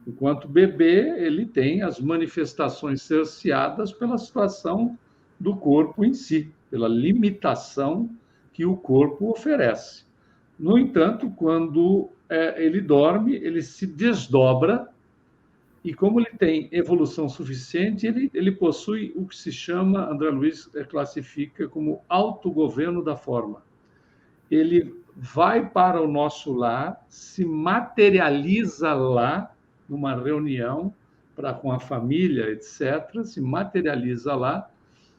enquanto bebê, ele tem as manifestações cerceadas pela situação do corpo em si, pela limitação que o corpo oferece. No entanto, quando ele dorme, ele se desdobra e, como ele tem evolução suficiente, ele possui o que se chama, André Luiz classifica como autogoverno da forma. Ele vai para o nosso lar, se materializa lá, numa reunião com a família, etc., se materializa lá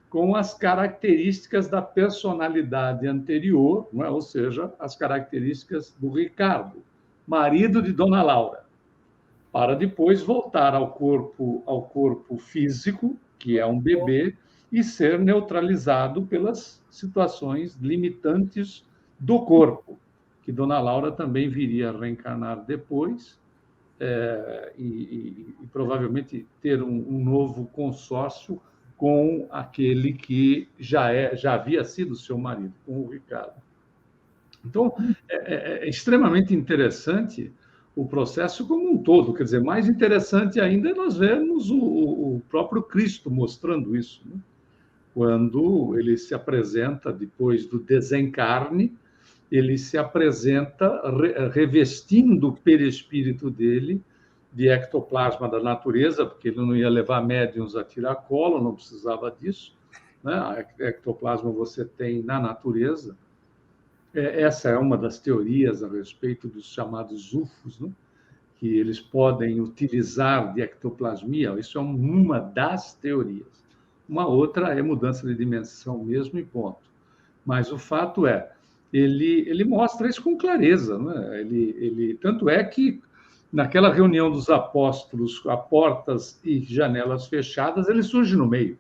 com as características da personalidade anterior, não é? Ou seja, as características do Ricardo, marido de Dona Laura, para depois voltar ao corpo físico, que é um bebê, e ser neutralizado pelas situações limitantes do corpo, que Dona Laura também viria a reencarnar depois, e provavelmente ter um novo consórcio com aquele que já havia sido seu marido, com o Ricardo. Então, é extremamente interessante o processo como um todo. Quer dizer, mais interessante ainda é nós vermos o próprio Cristo mostrando isso, né? Quando ele se apresenta, depois do desencarne, ele se apresenta revestindo o perispírito dele de ectoplasma da natureza, porque ele não ia levar médiuns a tiracolo, não precisava disso, né? A ectoplasma você tem na natureza. Essa é uma das teorias a respeito dos chamados UFOs, né? que eles podem utilizar de ectoplasmia, isso é uma das teorias. Uma outra é mudança de dimensão mesmo e ponto. Mas o fato é, ele mostra isso com clareza, né? Tanto é que naquela reunião dos apóstolos, a portas e janelas fechadas, ele surge no meio.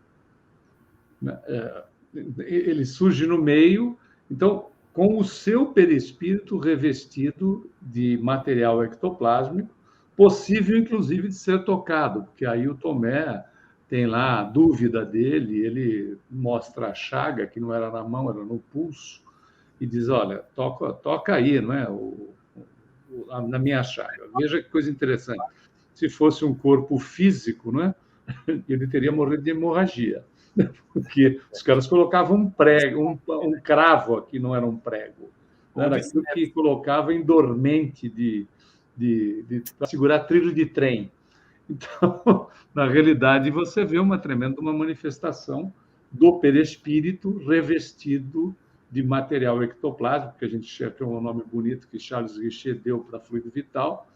Ele surge no meio, então, com o seu perispírito revestido de material ectoplásmico, possível, inclusive, de ser tocado, porque aí o Tomé tem lá a dúvida dele, ele mostra a chaga, que não era na mão, era no pulso, e diz, olha, toca aí, não é? Na minha chaga. Veja que coisa interessante. Se fosse um corpo físico, não é? Ele teria morrido de hemorragia, porque os caras colocavam um prego, um cravo aqui, não era um prego, era aquilo que colocava em dormente para segurar trilho de trem. Então, na realidade, você vê uma tremenda manifestação do perispírito revestido de material ectoplásmico, que a gente chama, um nome bonito que Charles Richer deu para fluido vital,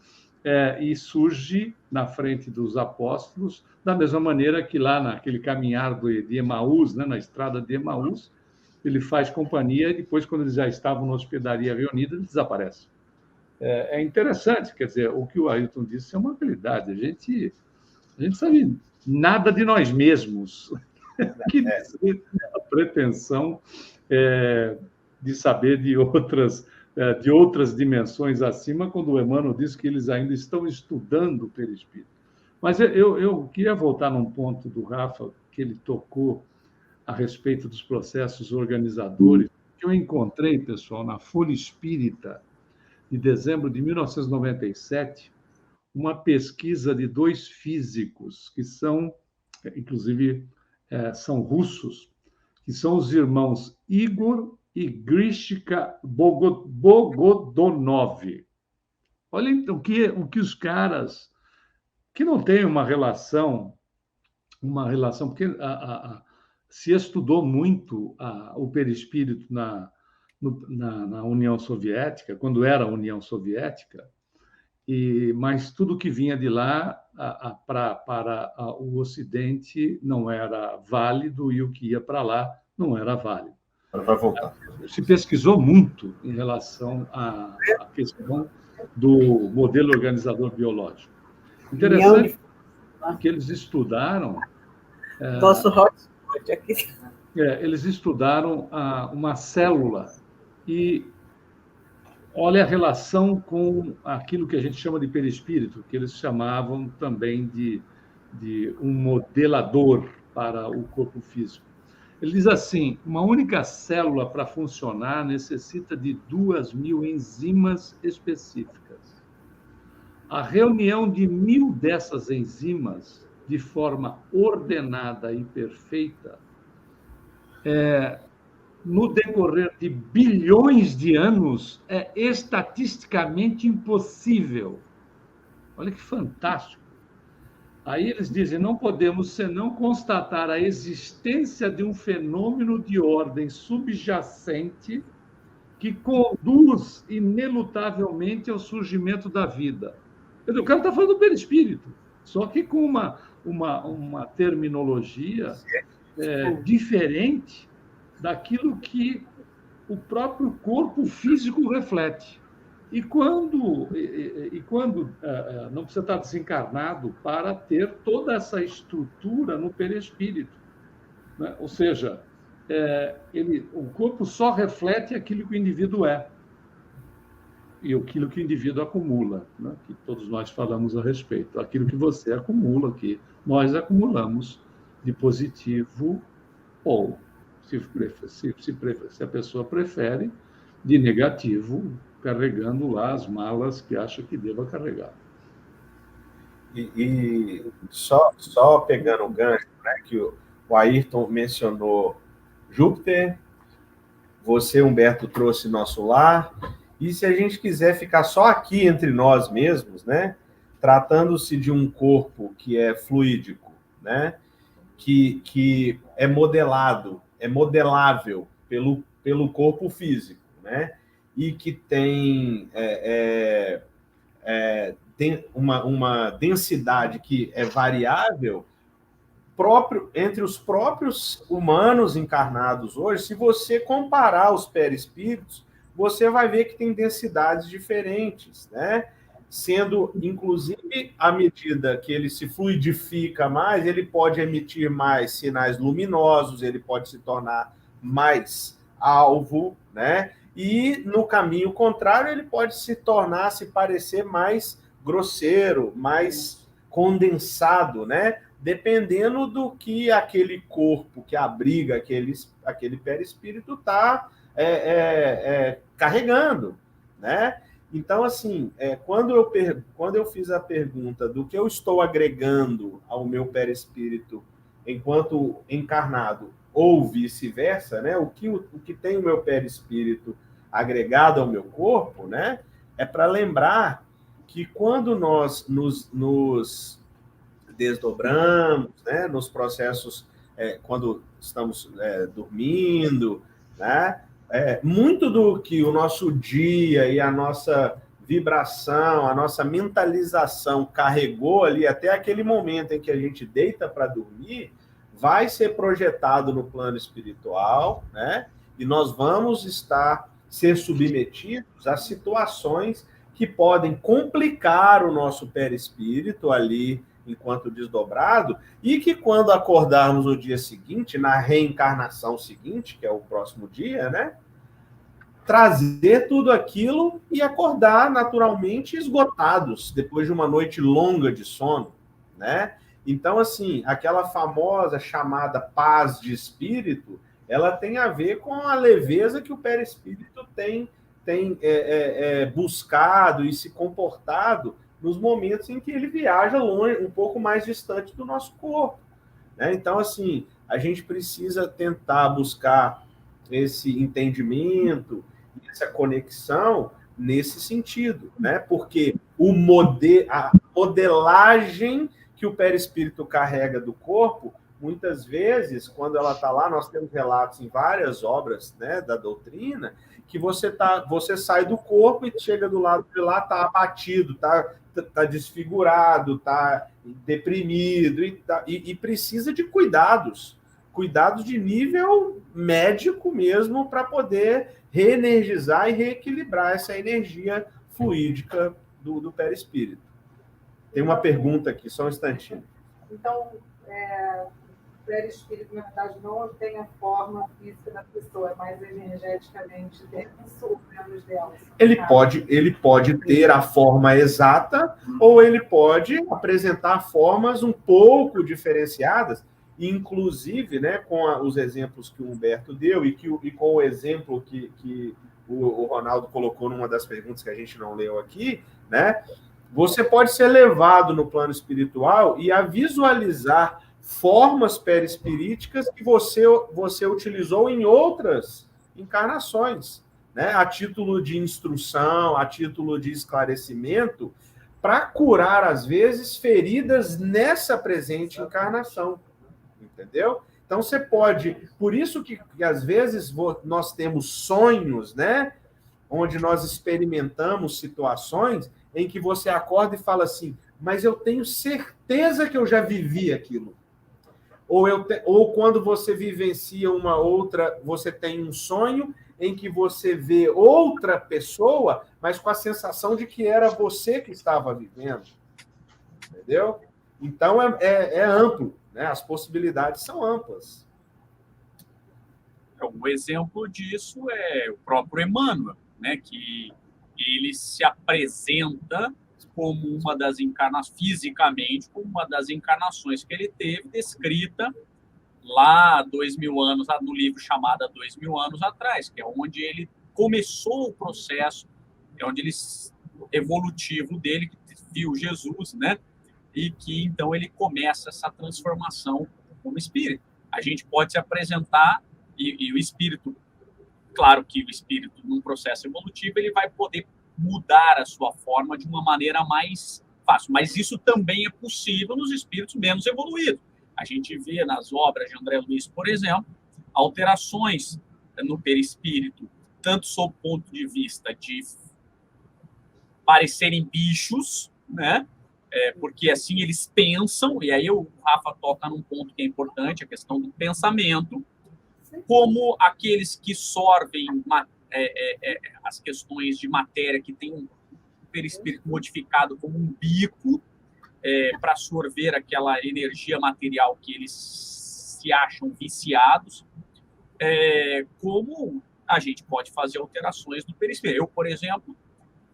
e surge na frente dos apóstolos, da mesma maneira que lá naquele caminhar de Emaús, né, na estrada de Emaús, ele faz companhia e depois, quando eles já estavam na hospedaria reunida, ele desaparece. É interessante, quer dizer, o que o Ayrton disse é uma realidade. A gente sabe nada de nós mesmos. Que dizer a pretensão de saber de outras dimensões acima, quando o Emmanuel diz que eles ainda estão estudando o perispírito. Mas eu queria voltar num ponto do Rafa, que ele tocou a respeito dos processos organizadores, que eu encontrei, pessoal, na Folha Espírita, de dezembro de 1997, uma pesquisa de 2 físicos, que são, inclusive, são russos, que são os irmãos Igor e Grishka Bogodonov. Olha então, o que os caras, que não têm uma relação, porque se estudou muito o perispírito na União Soviética, quando era a União Soviética, mas tudo que vinha de lá para o Ocidente não era válido e o que ia para lá não era válido. Vai voltar. Se pesquisou muito em relação à questão do modelo organizador biológico. Interessante que eles estudaram... Nosso hotspot aqui. Eles estudaram uma célula e olha a relação com aquilo que a gente chama de perispírito, que eles chamavam também de um modelador para o corpo físico. Ele diz assim, uma única célula para funcionar necessita de 2.000 enzimas específicas. A reunião de 1.000 dessas enzimas, de forma ordenada e perfeita, no decorrer de bilhões de anos, é estatisticamente impossível. Olha que fantástico. Aí eles dizem, não podemos senão constatar a existência de um fenômeno de ordem subjacente que conduz inelutavelmente ao surgimento da vida. O cara está falando do perispírito, só que com uma terminologia diferente daquilo que o próprio corpo físico reflete. E quando não precisa estar desencarnado para ter toda essa estrutura no perispírito, né? Ou seja, o corpo só reflete aquilo que o indivíduo é e aquilo que o indivíduo acumula, né? Que todos nós falamos a respeito. Aquilo que você acumula, que nós acumulamos de positivo ou, se a pessoa prefere, de negativo, carregando lá as malas que acha que deva carregar. E só pegando o gancho, né, que o Ayrton mencionou Júpiter, você, Humberto, trouxe Nosso Lar, e se a gente quiser ficar só aqui entre nós mesmos, né, tratando-se de um corpo que é fluídico, né, que é modelado, é modelável pelo corpo físico, né, e que tem tem uma densidade que é variável, entre os próprios humanos encarnados hoje, se você comparar os perispíritos, você vai ver que tem densidades diferentes, né? Sendo, inclusive, à medida que ele se fluidifica mais, ele pode emitir mais sinais luminosos, ele pode se tornar mais alvo, né? E, no caminho contrário, ele pode se parecer mais grosseiro, mais condensado, né? Dependendo do que aquele corpo que abriga aquele perispírito está carregando, né? Então, assim, quando eu fiz a pergunta do que eu estou agregando ao meu perispírito enquanto encarnado, ou vice-versa, né? O que tem o meu perispírito agregado ao meu corpo, né? É para lembrar que quando nós nos desdobramos, né? Nos processos, quando estamos dormindo, né? Muito do que o nosso dia e a nossa vibração, a nossa mentalização carregou ali até aquele momento em que a gente deita para dormir, vai ser projetado no plano espiritual, né? E nós vamos ser submetidos a situações que podem complicar o nosso perispírito ali enquanto desdobrado, e que quando acordarmos no dia seguinte, na reencarnação seguinte, que é o próximo dia, né? Trazer tudo aquilo e acordar naturalmente esgotados, depois de uma noite longa de sono, né? Então, assim, aquela famosa chamada paz de espírito, ela tem a ver com a leveza que o perispírito tem buscado e se comportado nos momentos em que ele viaja longe, um pouco mais distante do nosso corpo, né? Então, assim, a gente precisa tentar buscar esse entendimento, essa conexão nesse sentido, né? Porque a modelagem que o perispírito carrega do corpo, muitas vezes, quando ela está lá, nós temos relatos em várias obras, né, da doutrina, que você sai do corpo e chega do lado de lá, está abatido, está desfigurado, está deprimido e precisa de cuidados de nível médico mesmo, para poder reenergizar e reequilibrar essa energia fluídica do perispírito. Tem uma pergunta aqui, só um instantinho. Então, o perispírito, na verdade, não tem a forma física da pessoa, é mais energeticamente denso ou menos denso? Ele pode ter a forma exata, ou ele pode apresentar formas um pouco diferenciadas, inclusive, né, com os exemplos que o Humberto deu e com o exemplo que o Ronaldo colocou numa das perguntas que a gente não leu aqui, né? Você pode ser levado no plano espiritual e a visualizar formas perispiríticas que você utilizou em outras encarnações, né? A título de instrução, a título de esclarecimento, para curar, às vezes, feridas nessa presente encarnação. Entendeu? Então, você pode... Por isso que às vezes, nós temos sonhos, né? Onde nós experimentamos situações em que você acorda e fala assim, mas eu tenho certeza que eu já vivi aquilo. Ou quando você vivencia uma outra, você tem um sonho em que você vê outra pessoa, mas com a sensação de que era você que estava vivendo. Entendeu? Então, é amplo, né? As possibilidades são amplas. Um exemplo disso é o próprio Emmanuel, né? Que ele se apresenta como uma das encarnações, fisicamente, como uma das encarnações que ele teve, descrita lá 2000 anos, no livro chamado 2000 anos atrás, que é onde ele começou o processo, evolutivo dele, que viu Jesus, né? E que, então, ele começa essa transformação como espírito. A gente pode se apresentar e o espírito, claro que o espírito, num processo evolutivo, ele vai poder mudar a sua forma de uma maneira mais fácil. Mas isso também é possível nos espíritos menos evoluídos. A gente vê nas obras de André Luiz, por exemplo, alterações no perispírito, tanto sob o ponto de vista de parecerem bichos, né? Porque assim eles pensam, e aí o Rafa toca num ponto que é importante, a questão do pensamento, como aqueles que sorvem as questões de matéria que tem um perispírito modificado como um bico para sorver aquela energia material que eles se acham viciados, como a gente pode fazer alterações do perispírito. Eu, por exemplo,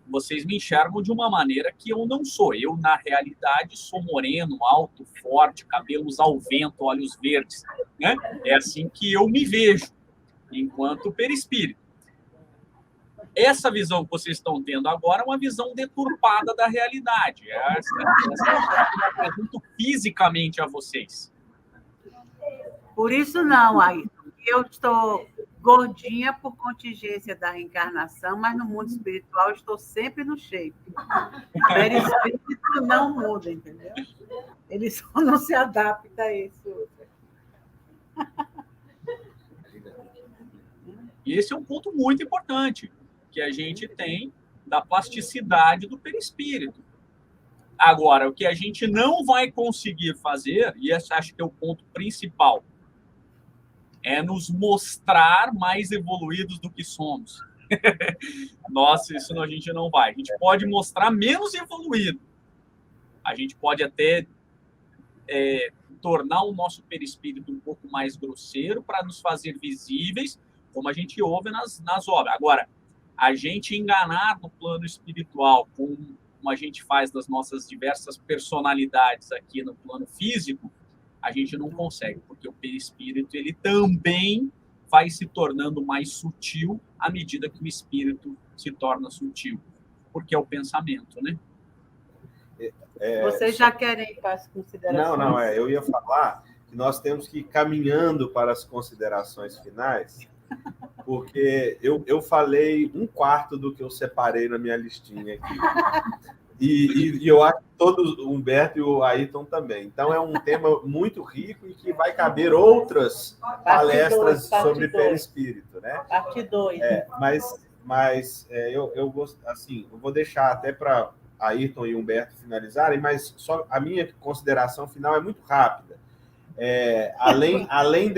vocês me enxergam de uma maneira que eu não sou. Eu, na realidade, sou moreno, alto, forte, cabelos ao vento, olhos verdes, né? É assim que eu me vejo, enquanto perispírito. Essa visão que vocês estão tendo agora é uma visão deturpada da realidade. Essa eu apresento fisicamente a vocês. Por isso não, aí. Eu estou gordinha por contingência da reencarnação, mas no mundo espiritual eu estou sempre no shape. O perispírito não muda, entendeu? Ele só não se adapta a isso. E esse é um ponto muito importante que a gente tem da plasticidade do perispírito. Agora, o que a gente não vai conseguir fazer, e esse acho que é o ponto principal, é nos mostrar mais evoluídos do que somos. Nossa, isso a gente não vai. A gente pode mostrar menos evoluído. A gente pode até tornar o nosso perispírito um pouco mais grosseiro para nos fazer visíveis, como a gente ouve nas obras. Agora, a gente enganar no plano espiritual, como a gente faz das nossas diversas personalidades aqui no plano físico, a gente não consegue, porque o perispírito ele também vai se tornando mais sutil à medida que o espírito se torna sutil, porque é o pensamento, né? Vocês já querem ir para as considerações? Não, eu ia falar que nós temos que ir caminhando para as considerações finais, porque eu falei 1/4 do que eu separei na minha listinha aqui. E eu acho que todos, o Humberto e o Ayrton também. Então, é um tema muito rico e que vai caber outras palestras sobre perispírito, né? Parte 2. Mas eu vou deixar até para Ayrton e Humberto finalizarem, mas só a minha consideração final é muito rápida. Além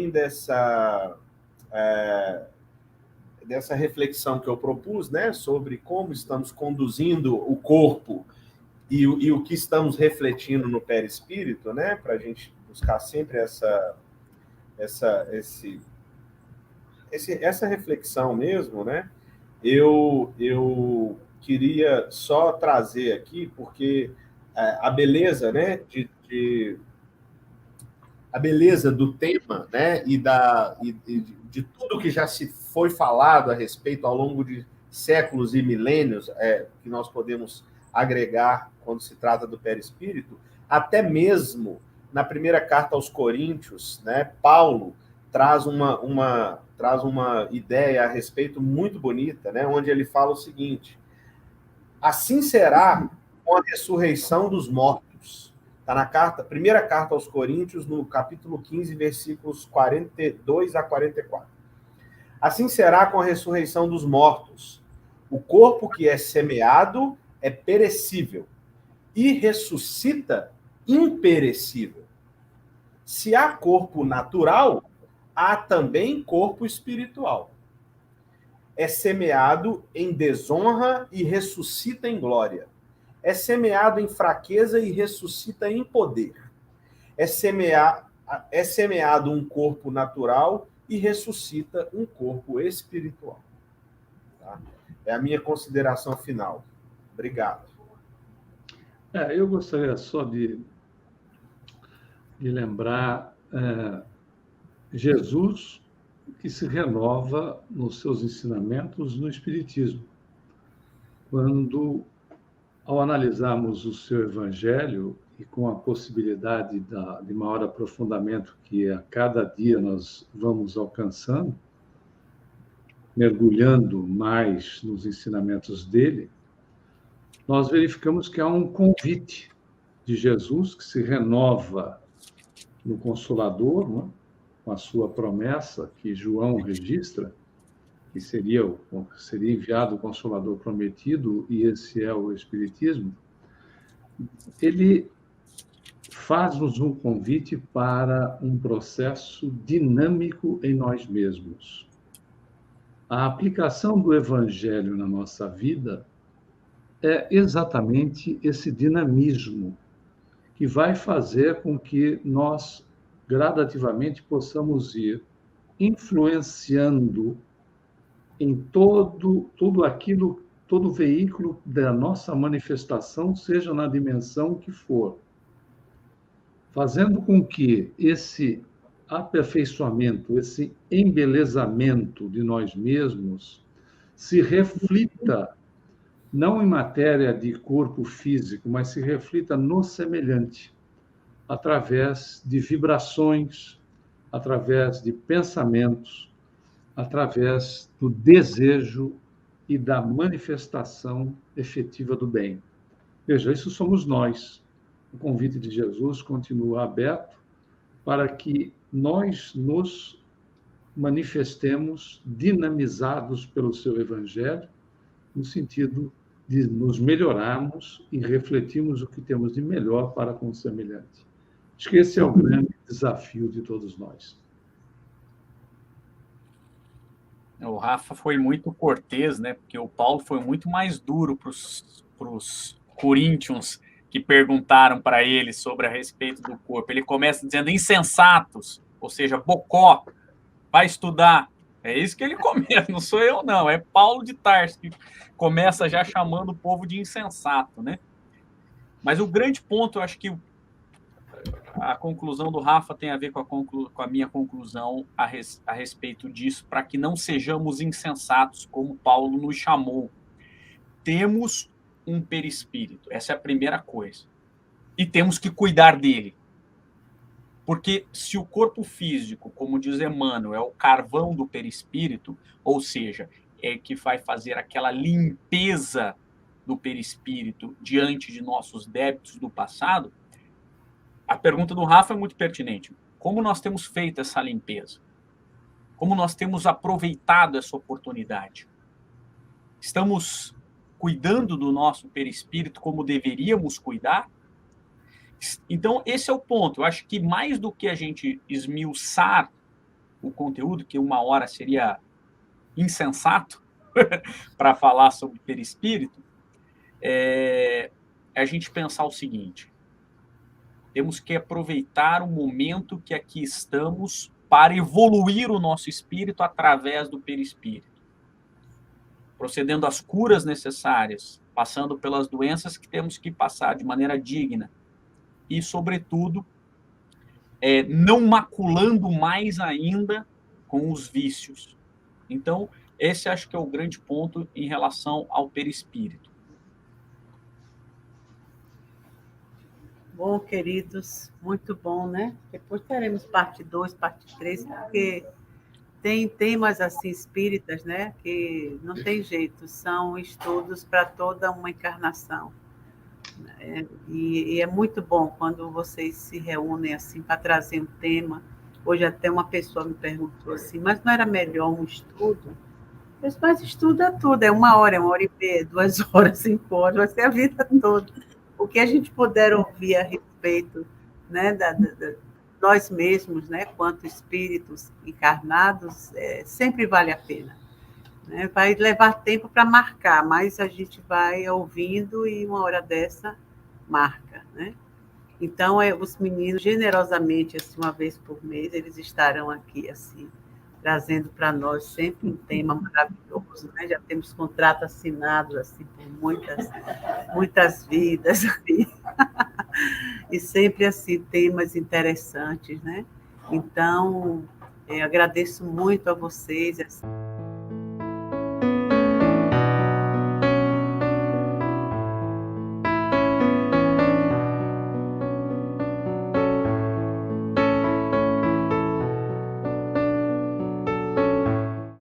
dessa reflexão que eu propus, né, sobre como estamos conduzindo o corpo e o que estamos refletindo no perispírito, né, para a gente buscar sempre essa reflexão mesmo, né, eu queria só trazer aqui, porque a beleza, né, a beleza do tema, né, e de tudo que já se foi falado a respeito ao longo de séculos e milênios, que nós podemos agregar quando se trata do perispírito, até mesmo na primeira carta aos Coríntios, né, Paulo traz uma ideia a respeito muito bonita, né, onde ele fala o seguinte: assim será com a ressurreição dos mortos. Está na primeira carta aos Coríntios, no capítulo 15, versículos 42 a 44. Assim será com a ressurreição dos mortos. O corpo que é semeado é perecível e ressuscita imperecível. Se há corpo natural, há também corpo espiritual. É semeado em desonra e ressuscita em glória. É semeado em fraqueza e ressuscita em poder. É semeado um corpo natural e ressuscita um corpo espiritual. Tá? É a minha consideração final. Obrigado. Eu gostaria só de lembrar Jesus, que se renova nos seus ensinamentos no Espiritismo. Quando, ao analisarmos o seu Evangelho, e com a possibilidade de maior aprofundamento que a cada dia nós vamos alcançando, mergulhando mais nos ensinamentos dele, nós verificamos que há um convite de Jesus que se renova no Consolador, né, com a sua promessa que João registra, que seria enviado o Consolador prometido, e esse é o Espiritismo, ele faz-nos um convite para um processo dinâmico em nós mesmos. A aplicação do Evangelho na nossa vida é exatamente esse dinamismo que vai fazer com que nós gradativamente possamos ir influenciando em todo aquilo, todo veículo da nossa manifestação, seja na dimensão que for, fazendo com que esse aperfeiçoamento, esse embelezamento de nós mesmos se reflita não em matéria de corpo físico, mas se reflita no semelhante, através de vibrações, através de pensamentos, através do desejo e da manifestação efetiva do bem. Veja, isso somos nós. O convite de Jesus continua aberto para que nós nos manifestemos dinamizados pelo seu Evangelho, no sentido de nos melhorarmos e refletirmos o que temos de melhor para com o semelhante. Acho que esse é o grande desafio de todos nós. O Rafa foi muito cortês, né? Porque o Paulo foi muito mais duro para os coríntios que perguntaram para ele sobre a respeito do corpo. Ele começa dizendo insensatos, ou seja, bocó, vai estudar. É isso que ele começa, não sou eu não, é Paulo de Tarso que começa já chamando o povo de insensato, né? Mas o grande ponto, eu acho que a conclusão do Rafa tem a ver com a minha conclusão a respeito disso, para que não sejamos insensatos, como Paulo nos chamou. Temos um perispírito, essa é a primeira coisa. E temos que cuidar dele. Porque se o corpo físico, como diz Emmanuel, é o carvão do perispírito, ou seja, é que vai fazer aquela limpeza do perispírito diante de nossos débitos do passado, a pergunta do Rafa é muito pertinente. Como nós temos feito essa limpeza? Como nós temos aproveitado essa oportunidade? Estamos cuidando do nosso perispírito como deveríamos cuidar? Então, esse é o ponto. Eu acho que mais do que a gente esmiuçar o conteúdo, que uma hora seria insensato para falar sobre perispírito, é a gente pensar o seguinte: temos que aproveitar o momento que aqui estamos para evoluir o nosso espírito através do perispírito, procedendo às curas necessárias, passando pelas doenças que temos que passar de maneira digna e, sobretudo, não maculando mais ainda com os vícios. Então, esse acho que é o grande ponto em relação ao perispírito. Bom, queridos, muito bom, né? Depois teremos parte 2, parte 3, porque tem temas assim espíritas, né? Que não tem jeito, são estudos para toda uma encarnação. E é muito bom quando vocês se reúnem assim para trazer um tema. Hoje até uma pessoa me perguntou assim, mas não era melhor um estudo? Eu disse, mas estudo é tudo, é 1 hora, 1 hora e meia, 2 horas, 5 horas, vai ser a vida toda. O que a gente puder ouvir a respeito, né, nós mesmos, né, quanto espíritos encarnados, sempre vale a pena. Né? Vai levar tempo para marcar, mas a gente vai ouvindo e 1 hora dessa marca. Né? Então, os meninos, generosamente, assim, 1 vez por mês, eles estarão aqui, assim, trazendo para nós sempre um tema maravilhoso. Né? Já temos contratos assinados assim, por muitas vidas. E sempre assim, temas interessantes. Né? Então, agradeço muito a vocês.